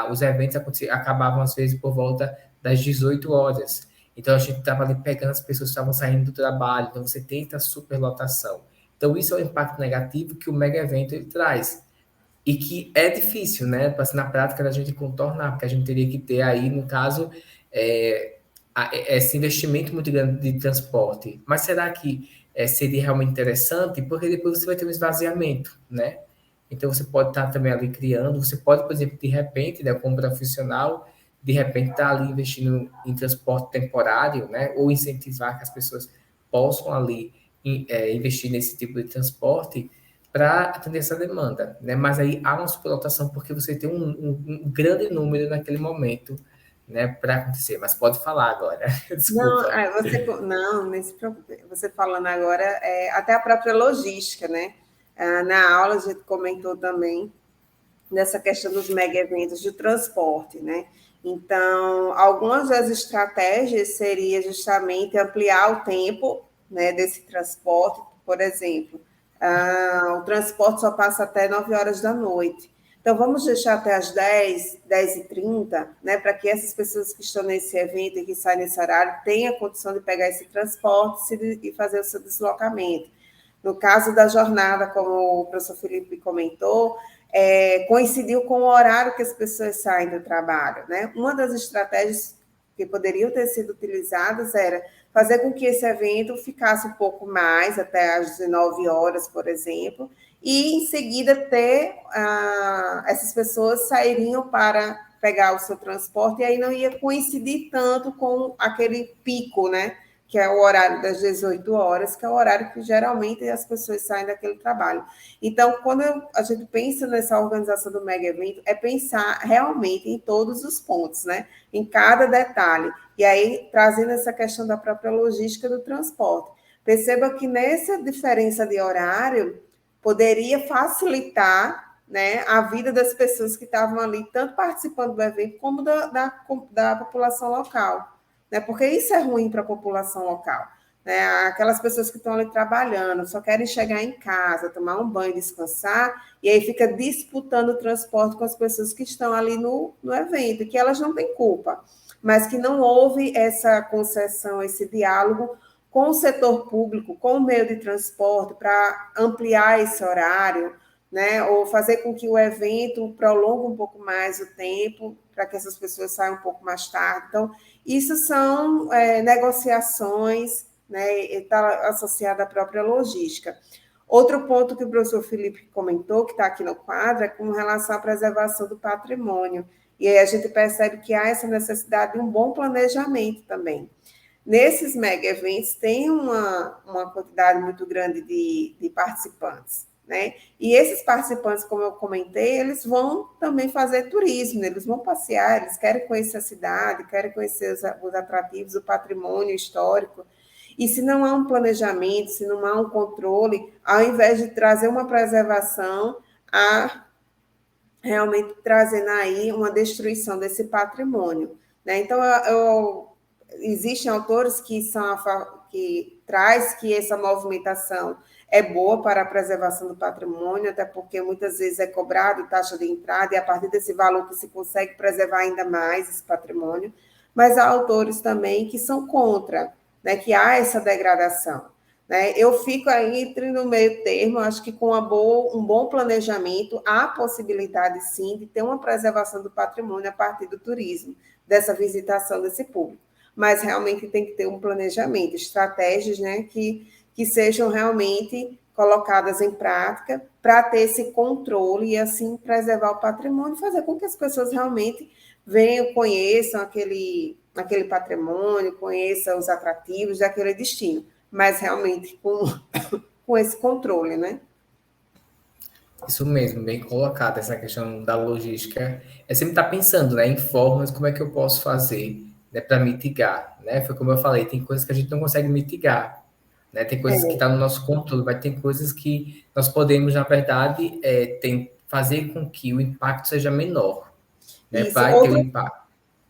os eventos acabavam às vezes por volta das 18 horas. Então, a gente estava ali pegando as pessoas que estavam saindo do trabalho. Então, você tem essa superlotação. Então, isso é o impacto negativo que o mega evento ele traz e que é difícil, né, na prática da gente contornar, porque a gente teria que ter aí, no caso, é, esse investimento muito grande de transporte. Mas será que seria realmente interessante? Porque depois você vai ter um esvaziamento, né? Então você pode estar também ali criando, você pode, por exemplo, de repente, né, como profissional, de repente estar ali investindo em transporte temporário, né, ou incentivar que as pessoas possam ali investir nesse tipo de transporte para atender essa demanda, né? Mas aí há uma superlotação porque você tem um grande número naquele momento, né, para acontecer. Mas pode falar agora, Não, desculpa. não, nesse, você falando agora, até a própria logística, né? Na aula a gente comentou também nessa questão dos mega eventos de transporte, né? Então, algumas das estratégias seria justamente ampliar o tempo, né, desse transporte, por exemplo, o transporte só passa até 9 horas da noite. Então, vamos deixar até as 10h30, né, para que essas pessoas que estão nesse evento e que saem nesse horário tenham a condição de pegar esse transporte e fazer o seu deslocamento. No caso da jornada, como o professor Felipe comentou, coincidiu com o horário que as pessoas saem do trabalho, né? Uma das estratégias que poderiam ter sido utilizadas era fazer com que esse evento ficasse um pouco mais, até às 19 horas, por exemplo, e em seguida essas pessoas sairiam para pegar o seu transporte, e aí não ia coincidir tanto com aquele pico, né? Que é o horário das 18 horas, que é o horário que geralmente as pessoas saem daquele trabalho. Então, quando a gente pensa nessa organização do mega evento, é pensar realmente em todos os pontos, né? Em cada detalhe. E aí, trazendo essa questão da própria logística do transporte. Perceba que nessa diferença de horário, poderia facilitar, né, a vida das pessoas que estavam ali, tanto participando do evento, como da população local, né? Porque isso é ruim para a população local. Né? Aquelas pessoas que estão ali trabalhando, só querem chegar em casa, tomar um banho, descansar, e aí fica disputando o transporte com as pessoas que estão ali no evento, que elas não têm culpa, mas que não houve essa concessão, esse diálogo com o setor público, com o meio de transporte, para ampliar esse horário, né? Ou fazer com que o evento prolongue um pouco mais o tempo, para que essas pessoas saiam um pouco mais tarde. Então, isso são negociações, né, está associado à própria logística. Outro ponto que o professor Felipe comentou, que está aqui no quadro, é com relação à preservação do patrimônio. E aí a gente percebe que há essa necessidade de um bom planejamento também. Nesses mega eventos tem uma quantidade muito grande de participantes, né? E esses participantes, como eu comentei, eles vão também fazer turismo, eles vão passear, eles querem conhecer a cidade, querem conhecer os atrativos, o patrimônio histórico. E se não há um planejamento, se não há um controle, ao invés de trazer uma preservação, há realmente trazendo aí uma destruição desse patrimônio, né? Então, existem autores que que traz que essa movimentação é boa para a preservação do patrimônio, até porque muitas vezes é cobrado taxa de entrada e a partir desse valor que se consegue preservar ainda mais esse patrimônio, mas há autores também que são contra, né, que há essa degradação. Né? Eu fico aí entre no meio termo, acho que com um bom planejamento, há possibilidade, sim, de ter uma preservação do patrimônio a partir do turismo, dessa visitação desse público. Mas realmente tem que ter um planejamento, estratégias, né, que sejam realmente colocadas em prática para ter esse controle e, assim, preservar o patrimônio, fazer com que as pessoas realmente venham, conheçam aquele patrimônio, conheçam os atrativos daquele destino, mas realmente com esse controle, né? Isso mesmo, bem colocado, essa questão da logística. É sempre estar pensando, né, em formas, como é que eu posso fazer, né, para mitigar, né? Foi como eu falei, tem coisas que a gente não consegue mitigar, né? Tem coisas que estão no nosso controle, mas tem coisas que nós podemos, na verdade, fazer com que o impacto seja menor, né? Isso. Vai ter um impacto.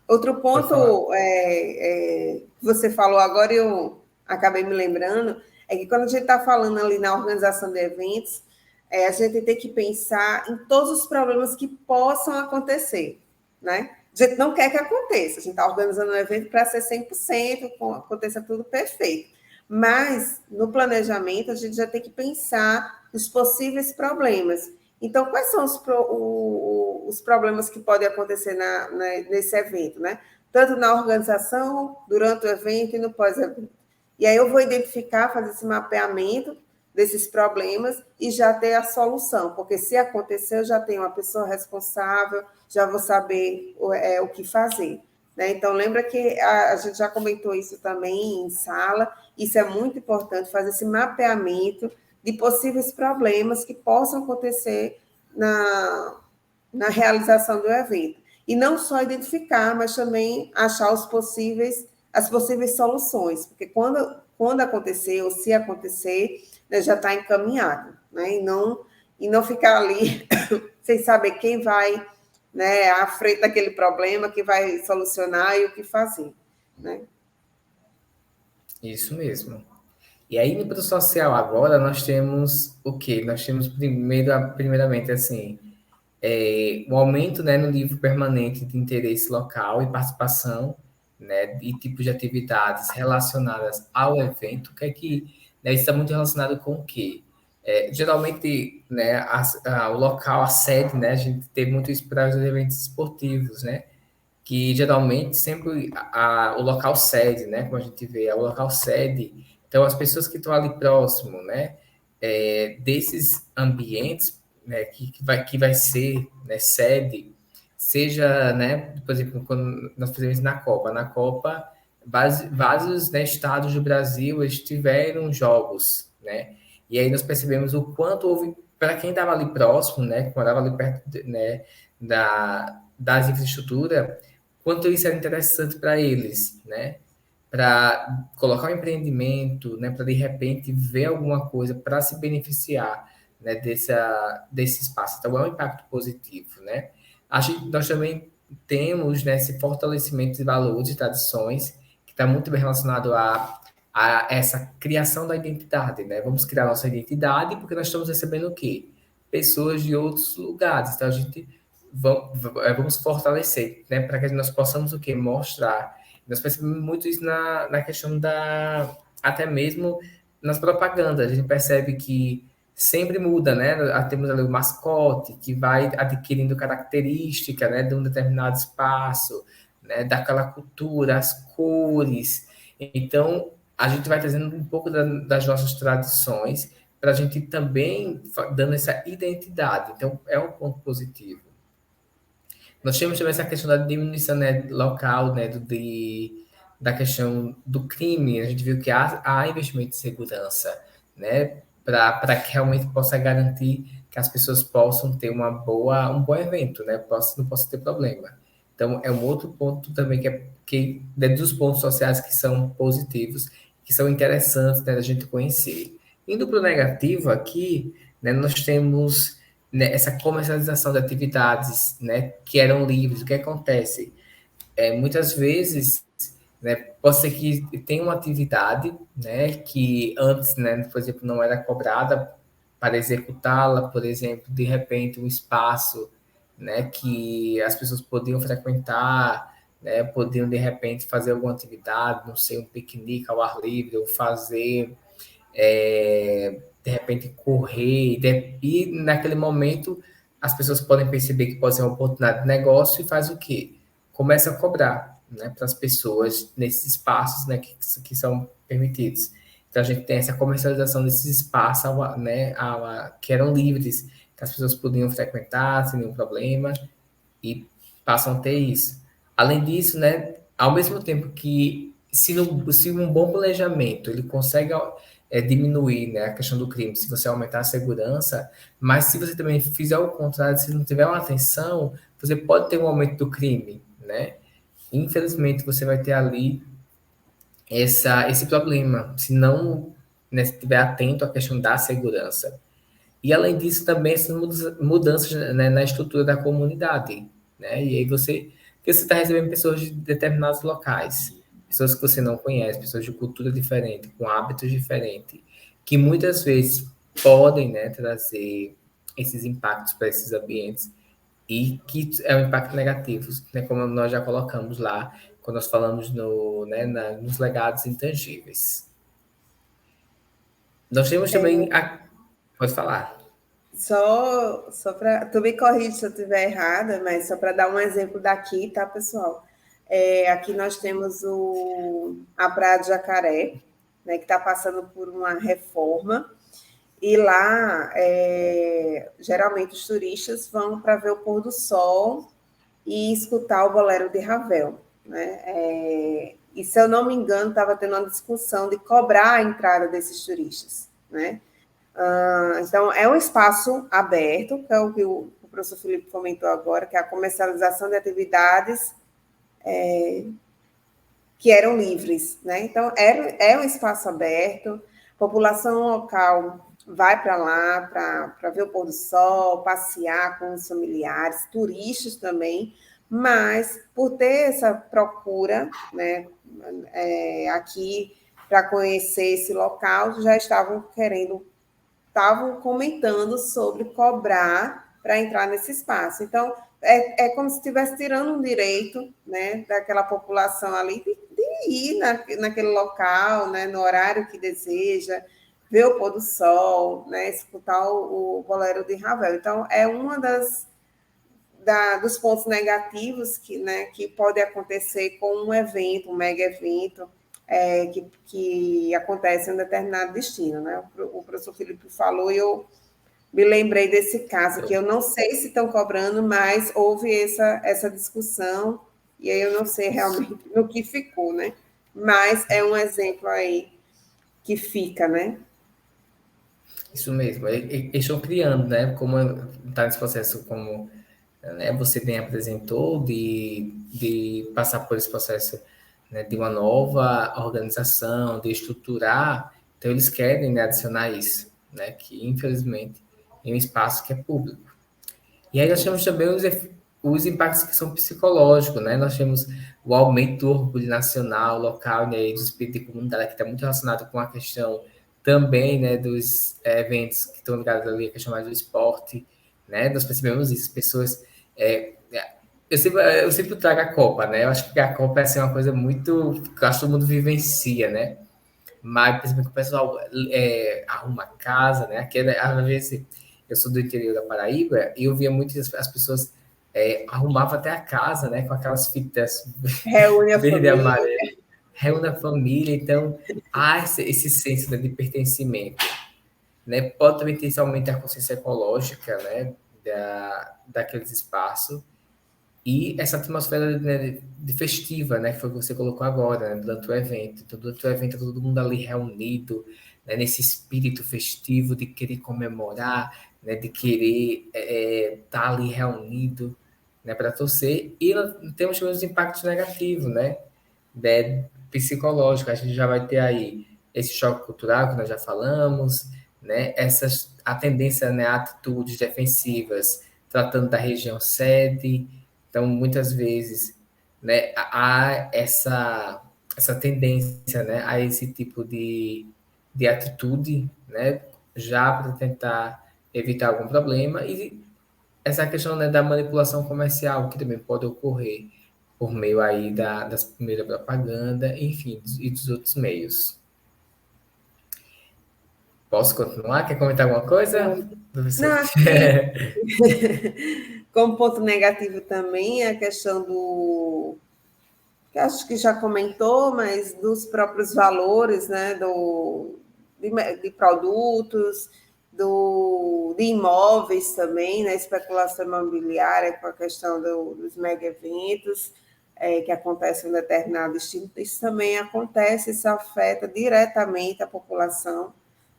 Outro Pode falar. ponto que você falou agora, eu acabei me lembrando, é que quando a gente está falando ali na organização de eventos, a gente tem que pensar em todos os problemas que possam acontecer, né? A gente não quer que aconteça, a gente está organizando um evento para ser 100%, aconteça tudo perfeito. Mas, no planejamento, a gente já tem que pensar nos possíveis problemas. Então, quais são os problemas que podem acontecer nesse evento, né? Tanto na organização, durante o evento e no pós-evento. E aí eu vou identificar, fazer esse mapeamento desses problemas e já ter a solução, porque se acontecer, eu já tenho uma pessoa responsável, já vou saber o que fazer. Né? Então, lembra que a gente já comentou isso também em sala, isso é muito importante, fazer esse mapeamento de possíveis problemas que possam acontecer na realização do evento. E não só identificar, mas também achar as possíveis soluções, porque quando acontecer, ou se acontecer, né, já está encaminhado, né? E não ficar ali sem saber quem vai, né, à frente daquele problema, que vai solucionar e o que fazer, né? Isso mesmo. E aí, no produto social agora, nós temos o quê? Nós temos primeiramente, assim, o aumento, né, no nível permanente de interesse local e participação, né, e tipos de atividades relacionadas ao evento, né, isso está muito relacionado com o quê? Geralmente, né, o local, a sede, né, a gente tem muito isso para os eventos esportivos, né, que geralmente sempre o local sede, né, como a gente vê, é o local sede. Então, as pessoas que estão ali próximo, né, desses ambientes, né, que vai ser, né, sede, seja, né, por exemplo, quando nós fizemos na Copa, vários, né, estados do Brasil eles tiveram jogos, né, e aí nós percebemos o quanto houve, para quem estava ali próximo, né, que morava ali perto, né, das infraestruturas, quanto isso era interessante para eles, né? Para colocar um empreendimento, né? Para de repente ver alguma coisa para se beneficiar, né? Desse espaço. Então, é um impacto positivo, né? Acho que nós também temos, né, esse fortalecimento de valores e tradições que está muito bem relacionado a essa criação da identidade, né? Vamos criar nossa identidade porque nós estamos recebendo o quê? Pessoas de outros lugares. Então, a gente vamos fortalecer, né, para que nós possamos o quê? Mostrar. Nós percebemos muito isso na questão até mesmo nas propagandas. A gente percebe que sempre muda, né? Temos ali o mascote que vai adquirindo característica, né, de um determinado espaço, né, daquela cultura, as cores. Então, a gente vai trazendo um pouco das nossas tradições para a gente também dando essa identidade. Então, é um ponto positivo. Nós temos também essa questão da diminuição, né, local, né, da questão do crime. A gente viu que há investimento em segurança, né, para que realmente possa garantir que as pessoas possam ter um bom evento, né, não possa ter problema. Então, é um outro ponto também que é dos pontos sociais que são positivos, que são interessantes, né, da gente conhecer. Indo para o negativo aqui, né, nós temos, né, essa comercialização de atividades, né, que eram livres. O que acontece? Muitas vezes, né, pode ser que tenha uma atividade, né, que antes, né, por exemplo, não era cobrada para executá-la, por exemplo, de repente um espaço, né, que as pessoas podiam frequentar, né, podiam de repente fazer alguma atividade, não sei, um piquenique ao ar livre, ou fazer, de repente, correr, e naquele momento as pessoas podem perceber que pode ser uma oportunidade de negócio e faz o quê? Começa a cobrar, né, para as pessoas nesses espaços, né, que são permitidos. Então a gente tem essa comercialização desses espaços, né, que eram livres, que as pessoas podiam frequentar sem nenhum problema e passam a ter isso. Além disso, né, ao mesmo tempo que se um bom planejamento ele consegue diminuir, né, a questão do crime, se você aumentar a segurança, mas se você também fizer o contrário, se não tiver uma atenção, você pode ter um aumento do crime, né? Infelizmente, você vai ter ali esse problema, se não, né, se estiver atento à questão da segurança. E além disso, também essas mudanças, né, na estrutura da comunidade, né? E aí que você está recebendo pessoas de determinados locais, pessoas que você não conhece, pessoas de cultura diferente, com hábitos diferentes, que muitas vezes podem, né, trazer esses impactos para esses ambientes e que é um impacto negativo, né, como nós já colocamos lá, quando nós falamos nos legados intangíveis. Nós temos também. Pode falar. Só para. Tu me corrige se eu estiver errada, mas só para dar um exemplo daqui, tá, pessoal? Aqui nós temos a Praia de Jacaré, né, que está passando por uma reforma, e lá geralmente os turistas vão para ver o pôr do sol e escutar o bolero de Ravel. Né? E se eu não me engano, estava tendo uma discussão de cobrar a entrada desses turistas. Né? Então, é um espaço aberto, que é o que o professor Felipe comentou agora, que é a comercialização de atividades que eram livres. Né? Então, é um espaço aberto, a população local vai para lá para ver o pôr do sol, passear com os familiares, turistas também, mas por ter essa procura, né, aqui para conhecer esse local, já estavam comentando sobre cobrar para entrar nesse espaço. Então, é como se estivesse tirando um direito, né, daquela população ali de ir naquele local, né, no horário que deseja, ver o pôr do sol, né, escutar o bolero de Ravel. Então, é uma dos pontos negativos que pode acontecer com um evento, um mega evento, que acontece em um determinado destino. Né? O professor Felipe falou e eu me lembrei desse caso, que eu não sei se estão cobrando, mas houve essa discussão, e aí eu não sei realmente no que ficou, né? Mas é um exemplo aí que fica, né? Isso mesmo, eles estão criando, né? Como está nesse processo, como, né, você bem apresentou, de passar por esse processo, né, de uma nova organização, de estruturar, então eles querem, né, adicionar isso, né? Que infelizmente é um espaço que é público. E aí nós temos também os impactos que são psicológicos, né? Nós temos o aumento do orgulho nacional, local, né, e do espírito de comunidade, que está muito relacionado com a questão também, né, dos eventos que estão ligados ali, a questão mais do esporte, né? Nós percebemos isso, pessoas... eu sempre trago a Copa, né? Eu acho que a Copa é assim, uma coisa muito... que eu acho que todo mundo vivencia, né? Mas percebe que o pessoal arruma casa, né? Aqui, às vezes, eu sou do interior da Paraíba e eu via muitas as pessoas arrumavam até a casa, né? Com aquelas fitas Reúne a verde e família. amarelo, reúne a família, então há esse senso, né, de pertencimento, né? Pode também ter esse aumento da consciência ecológica, né? Daqueles espaços e essa atmosfera, né, de festiva, né, que foi o que você colocou agora, né, durante o evento. Então, durante o evento, todo mundo ali reunido, né, nesse espírito festivo de querer comemorar, né, de querer estar ali reunido, né, para torcer. E nós temos também os impactos negativos, né, psicológicos. A gente já vai ter aí esse choque cultural que nós já falamos, né? A tendência, né, a atitudes defensivas, tratando da região sede. Então, muitas vezes, né, há essa tendência, né, a esse tipo de atitude, né, já para tentar evitar algum problema. E essa questão, né, da manipulação comercial, que também pode ocorrer por meio aí das primeiras propaganda, enfim, e dos outros meios. Posso continuar? Quer comentar alguma coisa, Não, professor? acho que como ponto negativo também a questão que acho que já comentou, mas dos próprios valores, né, de produtos, de imóveis também, né, especulação imobiliária com a questão dos mega eventos que acontecem em determinado destino, isso também acontece, isso afeta diretamente a população,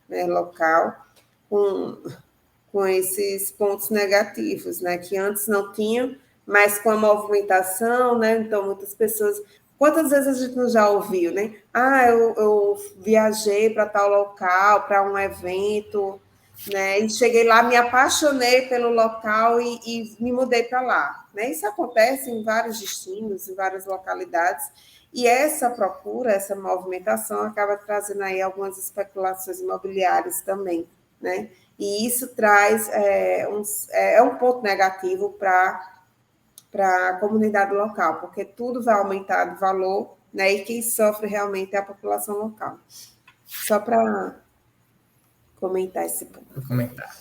né, local, com esses pontos negativos, né? Que antes não tinham, mas com a movimentação, né? Então, muitas pessoas. Quantas vezes a gente não já ouviu, né? Ah, eu viajei para tal local, para um evento, né? E cheguei lá, me apaixonei pelo local e me mudei para lá, né? Isso acontece em vários destinos, em várias localidades. E essa procura, essa movimentação acaba trazendo aí algumas especulações imobiliárias também, né? E isso traz um ponto negativo para a comunidade local, porque tudo vai aumentar de valor, né? E quem sofre realmente é a população local. Só para comentar esse ponto. Vou comentar.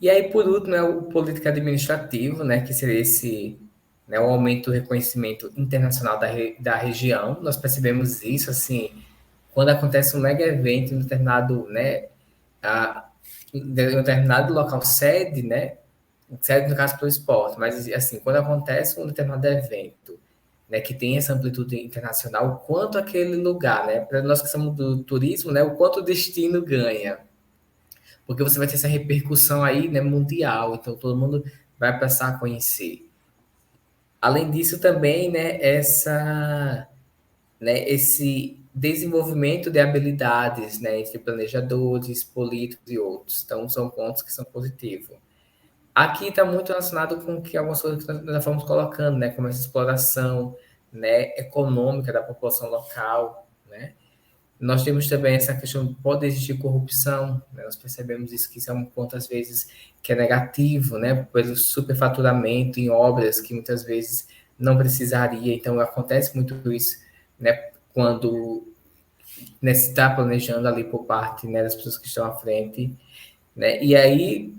E aí, por último, é o político administrativo, né, que seria né, o aumento do reconhecimento internacional da região. Nós percebemos isso, assim, quando acontece um mega evento em um determinado, né, em um determinado local sede, né, sede no caso pelo esporte, mas assim, quando acontece um determinado evento, né, que tem essa amplitude internacional, o quanto aquele lugar, né, para nós que somos do turismo, né, o quanto o destino ganha, porque você vai ter essa repercussão aí, né, mundial, então todo mundo vai passar a conhecer. Além disso também, né, esse desenvolvimento de habilidades, né, entre planejadores, políticos e outros. Então, são pontos que são positivos. Aqui está muito relacionado com que algumas coisas que nós fomos colocando, né, como essa exploração, né, econômica da população local, né. Nós temos também essa questão, pode existir corrupção, né? Nós percebemos isso, que isso é um ponto, às vezes, que é negativo, né? Pelo superfaturamento em obras que muitas vezes não precisaria. Então, acontece muito isso, né? Quando, né, se está planejando ali por parte, né, das pessoas que estão à frente, né? E aí,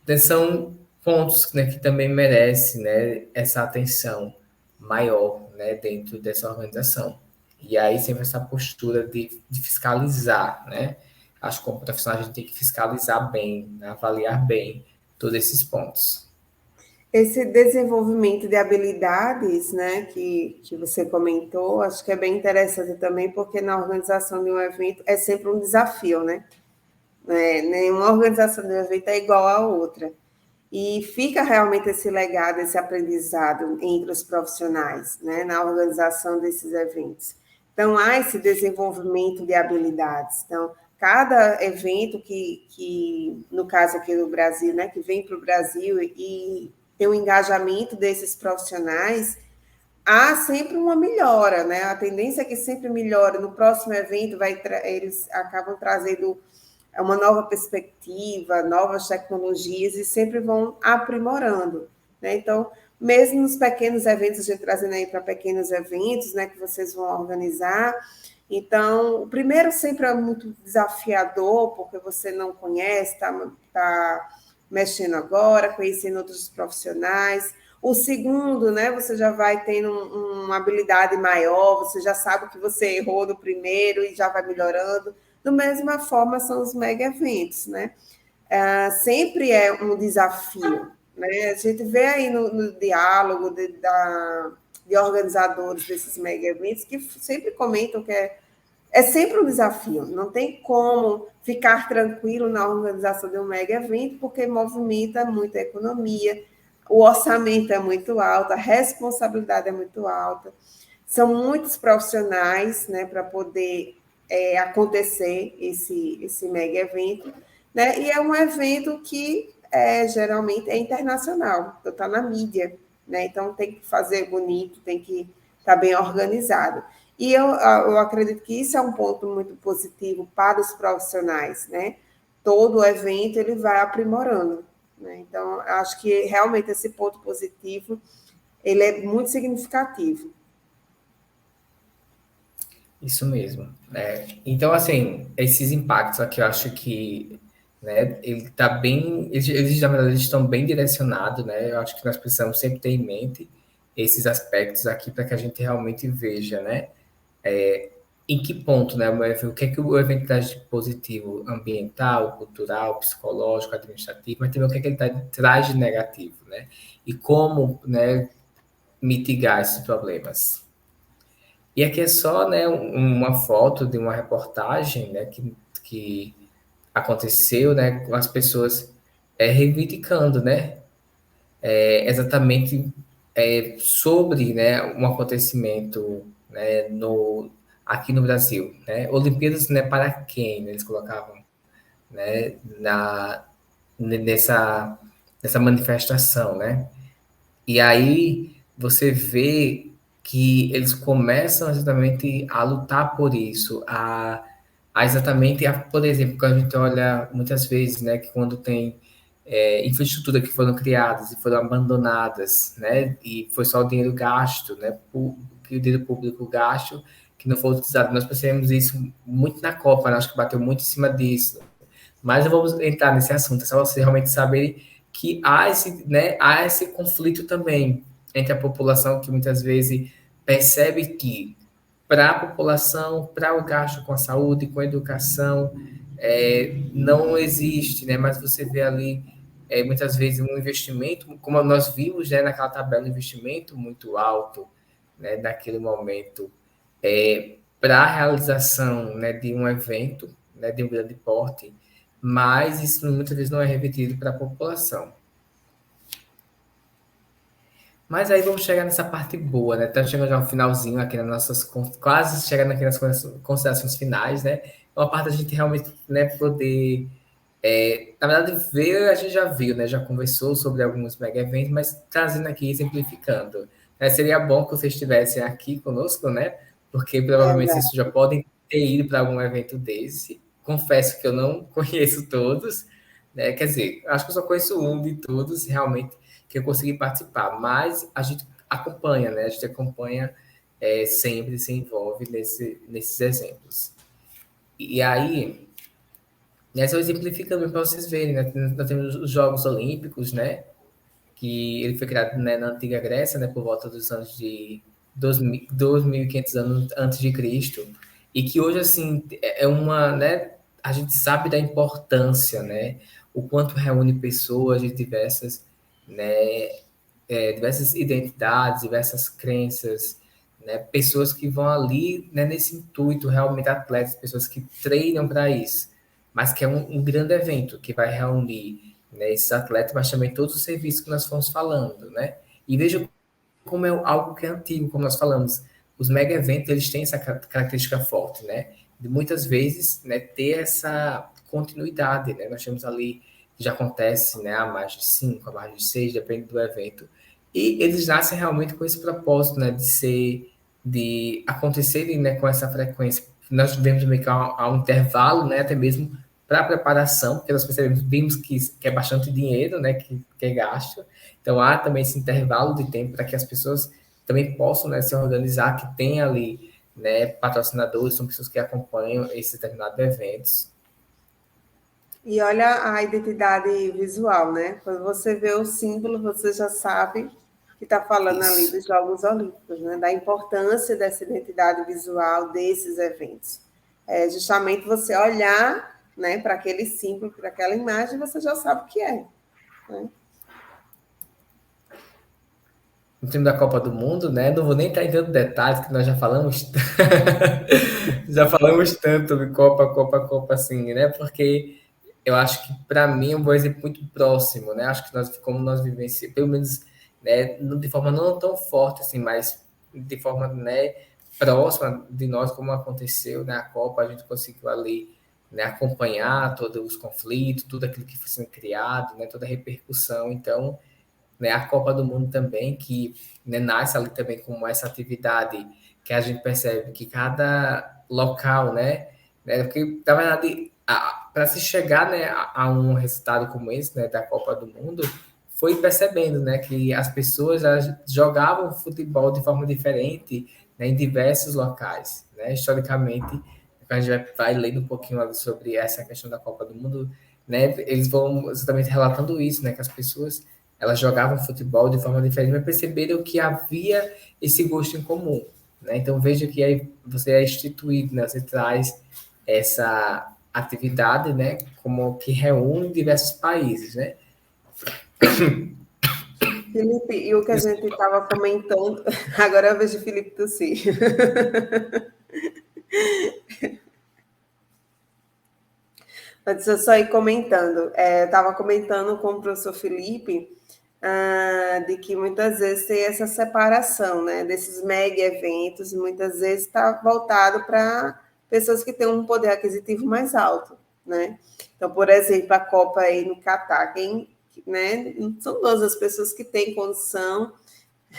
né, são pontos, né, que também merecem, né, essa atenção maior, né, dentro dessa organização. E aí sempre essa postura de fiscalizar, né? Acho que como profissional a gente tem que fiscalizar bem, né, avaliar bem todos esses pontos. Esse desenvolvimento de habilidades, né, que você comentou, acho que é bem interessante também, porque na organização de um evento é sempre um desafio, né? Nenhuma organização de um evento é igual à outra. E fica realmente esse legado, esse aprendizado entre os profissionais, né, na organização desses eventos. Então, há esse desenvolvimento de habilidades. Então, cada evento no caso aqui do Brasil, né, que vem para o Brasil e tem um engajamento desses profissionais, há sempre uma melhora, né? A tendência é que sempre melhora. No próximo evento, eles acabam trazendo uma nova perspectiva, novas tecnologias e sempre vão aprimorando, né? Então, mesmo nos pequenos eventos, a gente trazendo aí para pequenos eventos, né, que vocês vão organizar. Então, o primeiro sempre é muito desafiador, porque você não conhece, tá mexendo agora, conhecendo outros profissionais. O segundo, né, você já vai tendo uma habilidade maior, você já sabe que você errou no primeiro e já vai melhorando. Da mesma forma, são os mega eventos, né? Sempre é um desafio, né? A gente vê aí no diálogo de organizadores desses mega eventos que sempre comentam que é sempre um desafio, não tem como ficar tranquilo na organização de um mega evento, porque movimenta muito a economia, o orçamento é muito alto, a responsabilidade é muito alta, são muitos profissionais, né, para poder acontecer esse mega evento, né? E é um evento que geralmente é internacional, então está na mídia, né? Então tem que fazer bonito, tem que estar bem organizado. E eu acredito que isso é um ponto muito positivo para os profissionais, né? Todo o evento ele vai aprimorando, né? Então, acho que realmente esse ponto positivo ele é muito significativo. Isso mesmo. Então, assim, esses impactos aqui eu acho que, né, ele tá bem, eles na verdade eles estão bem direcionados, né? Eu acho que nós precisamos sempre ter em mente esses aspectos aqui para que a gente realmente veja, né? Em que ponto, né, o que é que o evento traz de positivo, ambiental, cultural, psicológico, administrativo, mas também o que é que ele traz de negativo, né? E como, né, mitigar esses problemas. E aqui é só, né, uma foto de uma reportagem, né, que aconteceu, né, com as pessoas reivindicando, né, exatamente sobre, né, um acontecimento, né, aqui no Brasil, né, Olimpíadas, né, para quem, né, eles colocavam, né, nessa, nessa manifestação, né, e aí você vê que eles começam exatamente a lutar por isso, por exemplo, quando a gente olha muitas vezes, né, que quando tem infraestrutura que foram criadas e foram abandonadas, né, e foi só o dinheiro gasto, né, que o dinheiro público gasto, que não foi utilizado. Nós percebemos isso muito na Copa, né, acho que bateu muito em cima disso. Mas não vamos entrar nesse assunto, é só você realmente saber que há esse conflito também entre a população que muitas vezes percebe que para a população, para o gasto com a saúde, com a educação, não existe, né? Mas você vê ali muitas vezes um investimento, como nós vimos, né, naquela tabela, um investimento muito alto, né, naquele momento, para a realização, né, de um evento, né, de um grande porte, mas isso muitas vezes não é revertido para a população. Mas aí vamos chegar nessa parte boa, né? Estamos chegando já ao finalzinho aqui nas nossas, quase chegando aqui nas considerações finais, né? É uma parte da gente realmente, né, poder, na verdade, ver, a gente já viu, né? Já conversou sobre alguns mega eventos, mas trazendo aqui, exemplificando. Seria bom que vocês estivessem aqui conosco, né? Porque provavelmente vocês já podem ter ido para algum evento desse. Confesso que eu não conheço todos, né? Quer dizer, acho que eu só conheço um de todos, realmente que eu consegui participar, mas a gente acompanha, né? A gente acompanha sempre, se envolve nesses exemplos. E aí, só exemplificando para vocês verem, né? Nós temos os Jogos Olímpicos, né? Que ele foi criado, né, na antiga Grécia, né? Por volta dos anos de 2.500 anos antes de Cristo, e que hoje, assim, né? A gente sabe da importância, né? O quanto reúne pessoas de né, diversas identidades, diversas crenças, né, pessoas que vão ali, né, nesse intuito, realmente atletas, pessoas que treinam para isso, mas que é um grande evento que vai reunir, né, esses atletas, mas também todos os serviços que nós fomos falando, né? E veja como é algo que é antigo, como nós falamos, os mega eventos eles têm essa característica forte, né? De muitas vezes, né, ter essa continuidade, né? Nós temos ali que já acontece, né, há mais de 5, há mais de 6, depende do evento. E eles nascem realmente com esse propósito, né, de acontecerem, né, com essa frequência. Nós vemos também que há um intervalo, né, até mesmo para a preparação, porque nós vimos que é bastante dinheiro, né, que é gasto. Então há também esse intervalo de tempo para que as pessoas também possam, né, se organizar, que tem ali, né, patrocinadores, são pessoas que acompanham esses determinados eventos. E olha a identidade visual, né? Quando você vê o símbolo, você já sabe que está falando ali Isso. dos Jogos Olímpicos, né? Da importância dessa identidade visual desses eventos. É justamente você olhar, né, para aquele símbolo, para aquela imagem, você já sabe o que é. Né? No time da Copa do Mundo, né? Não vou nem entrar em tanto detalhes, que nós já falamos, já falamos tanto sobre Copa, assim, né? Porque eu acho que para mim é um bom exemplo muito próximo, né? Acho que como nós vivenciamos, pelo menos, né, de forma não tão forte assim, mas de forma, né, próxima de nós, como aconteceu na Copa, a gente conseguiu ali, né, acompanhar todos os conflitos, tudo aquilo que foi sendo criado, né, toda a repercussão. Então, né, a Copa do Mundo também, que, né, nasce ali também como essa atividade que a gente percebe que cada local, porque, na verdade, para se chegar, né, a um resultado como esse, né, da Copa do Mundo, foi percebendo, né, que as pessoas elas jogavam futebol de forma diferente, né, em diversos locais, né, historicamente, a gente vai lendo um pouquinho ali sobre essa questão da Copa do Mundo, né, eles vão exatamente relatando isso, né, que as pessoas elas jogavam futebol de forma diferente, mas perceberam que havia esse gosto em comum, né? Então veja que aí você é instituído, né? Você traz essa atividade, né? Como que reúne diversos países, né? Felipe, e o que a gente Desculpa. estava comentando, agora eu vejo o Felipe tossir. Mas deixa eu só ir comentando. Eu estava comentando com o professor Felipe de que muitas vezes tem essa separação, né? Desses mega eventos, muitas vezes está voltado para pessoas que têm um poder aquisitivo mais alto, né? Então, por exemplo, a Copa aí no Catar, quem, né? Não são todas as pessoas que têm condição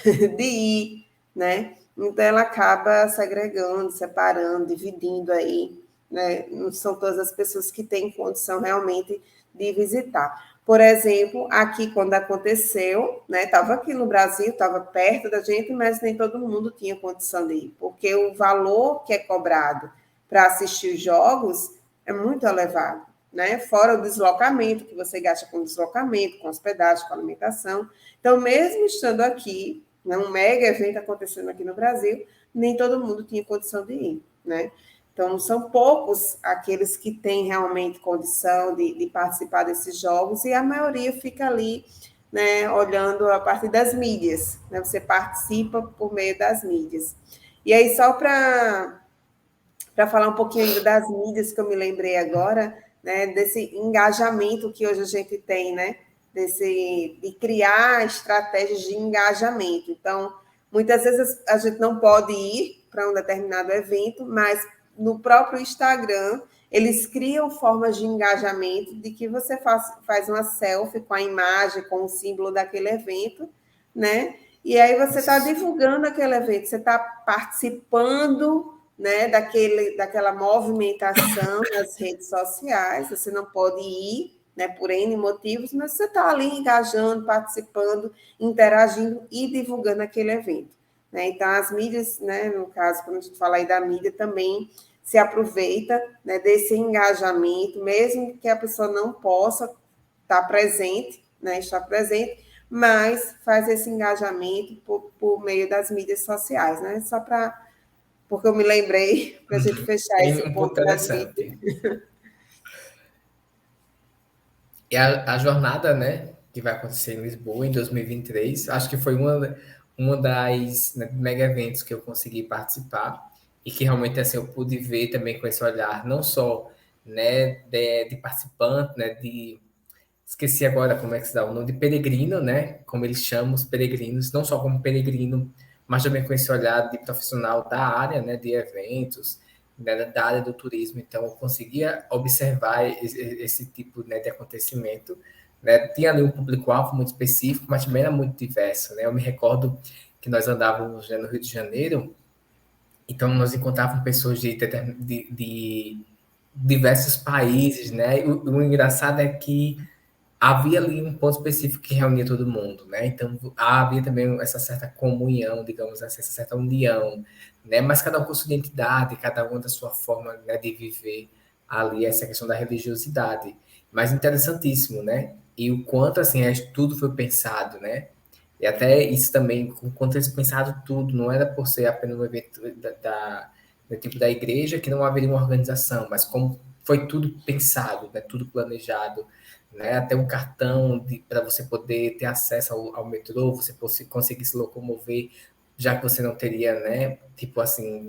de ir, né? Então ela acaba segregando, separando, dividindo aí, né? Não são todas as pessoas que têm condição realmente de visitar. Por exemplo, aqui quando aconteceu, né? Estava aqui no Brasil, estava perto da gente, mas nem todo mundo tinha condição de ir, porque o valor que é cobrado para assistir os jogos é muito elevado, né? Fora o deslocamento que você gasta com deslocamento, com hospedagem, com alimentação. Então, mesmo estando aqui, né, um mega evento acontecendo aqui no Brasil, nem todo mundo tinha condição de ir, né? Então, são poucos aqueles que têm realmente condição de participar desses jogos, e a maioria fica ali, né, olhando a partir das mídias, né? Você participa por meio das mídias. E aí, só para falar um pouquinho ainda das mídias, que eu me lembrei agora, né, desse engajamento que hoje a gente tem, né, de criar estratégias de engajamento. Então, muitas vezes a gente não pode ir para um determinado evento, mas no próprio Instagram eles criam formas de engajamento de que você faz uma selfie com a imagem, com o símbolo daquele evento, né? E aí você está divulgando aquele evento, você está participando, né, daquela movimentação nas redes sociais. Você não pode ir, né, por N motivos, mas você está ali engajando, participando, interagindo e divulgando aquele evento, né? Então, as mídias, né, no caso, quando a gente fala aí da mídia, também se aproveita, né, desse engajamento, mesmo que a pessoa não possa estar presente, mas faz esse engajamento por meio das mídias sociais, né? Só para porque eu me lembrei, para a gente fechar esse Tem um ponto ponto das mídias. interessante. E a jornada, né, que vai acontecer em Lisboa em 2023, acho que foi uma das, né, mega eventos que eu consegui participar e que realmente assim eu pude ver também com esse olhar, não só, né, de participante, né, de esqueci agora como é que se dá o nome de peregrino, né, como eles chamam os peregrinos, não só como peregrino, mas também com esse olhar de profissional da área, né, de eventos, né, da área do turismo. Então, eu conseguia observar esse tipo, né, de acontecimento. Né? Tinha ali um público-alvo muito específico, mas também era muito diverso. Né? Eu me recordo que nós andávamos, né, no Rio de Janeiro, então nós encontrávamos pessoas de diversos países. Né? E o engraçado é que havia ali um ponto específico que reunia todo mundo, né? Então havia também essa certa comunhão, digamos assim, essa certa união, né? Mas cada um com sua identidade, cada um da sua forma, né, de viver ali essa questão da religiosidade. Mas interessantíssimo, né? E o quanto assim tudo foi pensado, né? E até isso também, o quanto eles pensaram tudo, não era por ser apenas um evento do tipo da igreja que não haveria uma organização, mas como foi tudo pensado, né? Tudo planejado, né? Até um cartão para você poder ter acesso ao metrô, você conseguir se locomover, já que você não teria, né? Tipo assim,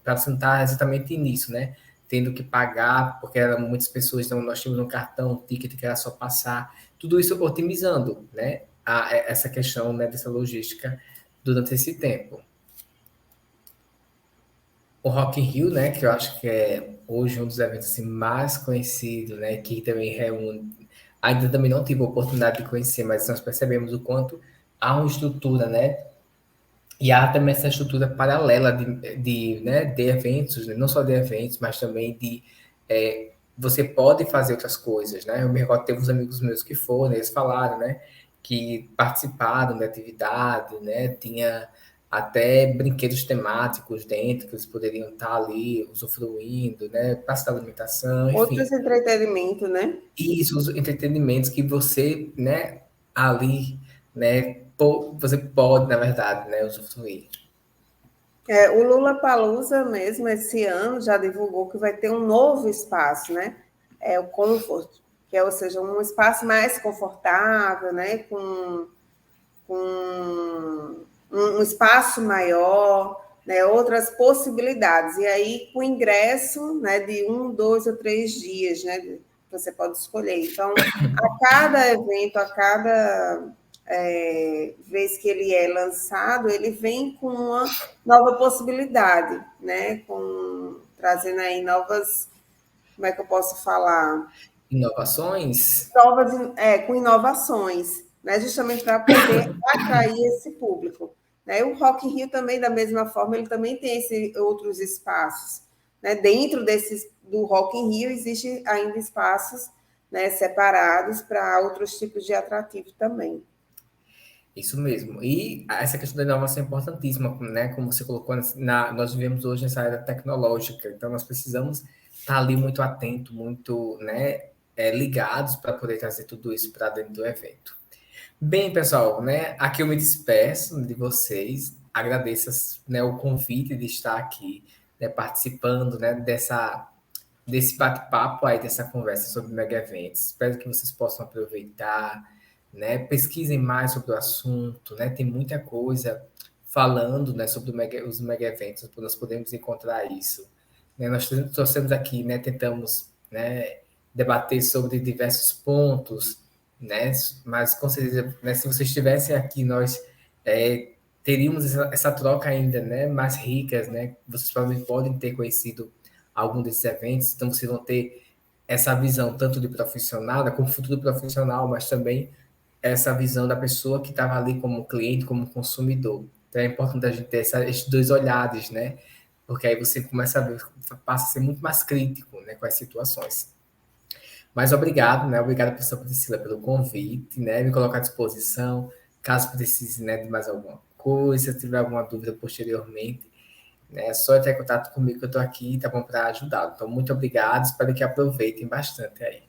para você não estar exatamente nisso, né? Tendo que pagar, porque eram muitas pessoas, então nós tínhamos um cartão, um ticket que era só passar, tudo isso otimizando, né? Essa questão, né, dessa logística durante esse tempo. o Rock in Rio, né, que eu acho que é hoje um dos eventos assim, mais conhecidos, né, que também reúne. Ainda também não tive a oportunidade de conhecer, mas nós percebemos o quanto há uma estrutura, né, e há também essa estrutura paralela né, de eventos, né, não só de eventos, mas também de você pode fazer outras coisas, né? Eu me recordo, teve uns amigos meus que foram, eles falaram, né, que participaram da atividade, né, tinha até brinquedos temáticos dentro, que eles poderiam estar ali usufruindo, né, praça da alimentação, Outros enfim. entretenimentos, né? Isso, os entretenimentos que você, né, ali, né, você pode, na verdade, né, usufruir. O Lula Palusa mesmo, esse ano, já divulgou que vai ter um novo espaço, né? É o Comfort, que é, ou seja, um espaço mais confortável, né? Com um espaço maior, né? Outras possibilidades. E aí, com ingresso, né? De 1, 2 ou 3 dias, né? Você pode escolher. Então, a cada evento, a cada vez que ele é lançado, ele vem com uma nova possibilidade, né? Trazendo aí novas, como é que eu posso falar? Inovações? Novas, com inovações, né? Justamente para poder atrair esse público. Né? O Rock in Rio também, da mesma forma, ele também tem outros espaços. Né? Dentro do Rock in Rio, existe ainda espaços, né, separados para outros tipos de atrativos também. Isso mesmo. E essa questão da inovação é importantíssima, né? Como você colocou, nós vivemos hoje nessa era tecnológica, então nós precisamos estar ali muito atento, muito, né, ligados para poder trazer tudo isso para dentro do evento. Bem, pessoal, né? Aqui eu me despeço de vocês, agradeço, né, o convite de estar aqui, né, participando, né, desse bate-papo aí, dessa conversa sobre mega eventos. Espero que vocês possam aproveitar, né? Pesquisem mais sobre o assunto, né? Tem muita coisa falando, né, sobre os mega eventos, nós podemos encontrar isso. Né? Nós trouxemos aqui, né, tentamos, né, debater sobre diversos pontos, né? Mas com certeza, né, se vocês estivessem aqui, nós teríamos essa troca ainda, né, mais ricas, né? Vocês provavelmente podem ter conhecido algum desses eventos, então vocês vão ter essa visão tanto de profissional, né, como futuro profissional, mas também essa visão da pessoa que estava ali como cliente, como consumidor. Então é importante a gente ter esses dois olhares, né? Porque aí você começa a ver, passa a ser muito mais crítico, né, com as situações. Mas obrigado, né? Obrigado, professora Priscila, pelo convite, né? Me colocar à disposição, caso precise, né, de mais alguma coisa, se tiver alguma dúvida posteriormente, né? É só entrar em contato comigo que eu estou aqui, tá bom, para ajudá-lo. Então, muito obrigado, espero que aproveitem bastante aí.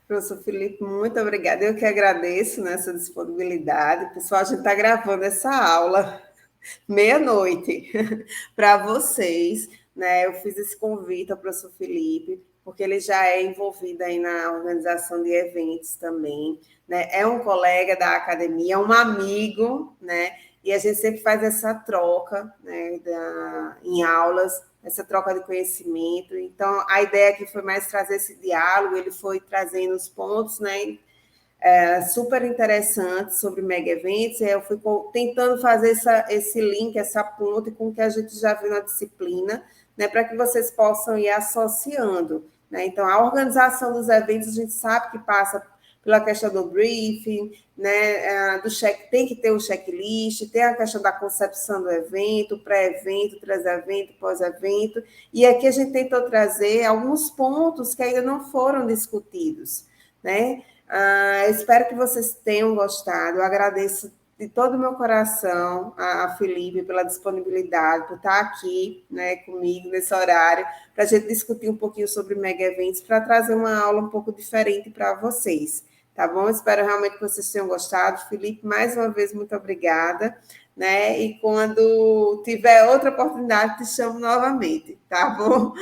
Professor Felipe, muito obrigada. Eu que agradeço nessa disponibilidade. Pessoal, a gente está gravando essa aula meia-noite para vocês. Né? Eu fiz esse convite ao professor Felipe, porque ele já é envolvido aí na organização de eventos também. Né? É um colega da academia, é um amigo, né? E a gente sempre faz essa troca, né, em aulas, essa troca de conhecimento. Então, a ideia aqui foi mais trazer esse diálogo, ele foi trazendo os pontos, né, super interessantes sobre mega eventos, eu fui tentando fazer esse link, essa ponte com o que a gente já viu na disciplina, né, para que vocês possam ir associando. Né? Então, a organização dos eventos, a gente sabe que passa pela questão do briefing, né, do check, tem que ter o checklist, tem a questão da concepção do evento, pré-evento, trans-evento, pós-evento, e aqui a gente tentou trazer alguns pontos que ainda não foram discutidos, né? Espero que vocês tenham gostado, eu agradeço de todo o meu coração a Felipe pela disponibilidade, por estar aqui, né, comigo nesse horário, para a gente discutir um pouquinho sobre mega eventos, para trazer uma aula um pouco diferente para vocês. Tá bom? Espero realmente que vocês tenham gostado. Felipe, mais uma vez, muito obrigada. Né? E quando tiver outra oportunidade, te chamo novamente, tá bom?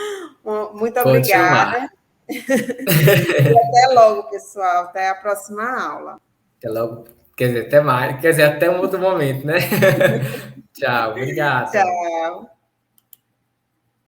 Muito Pode obrigada. chamar. E até logo, pessoal. Até a próxima aula. Até logo. Quer dizer, até mais. Quer dizer, até um outro momento, né? Tchau, obrigado. Tchau.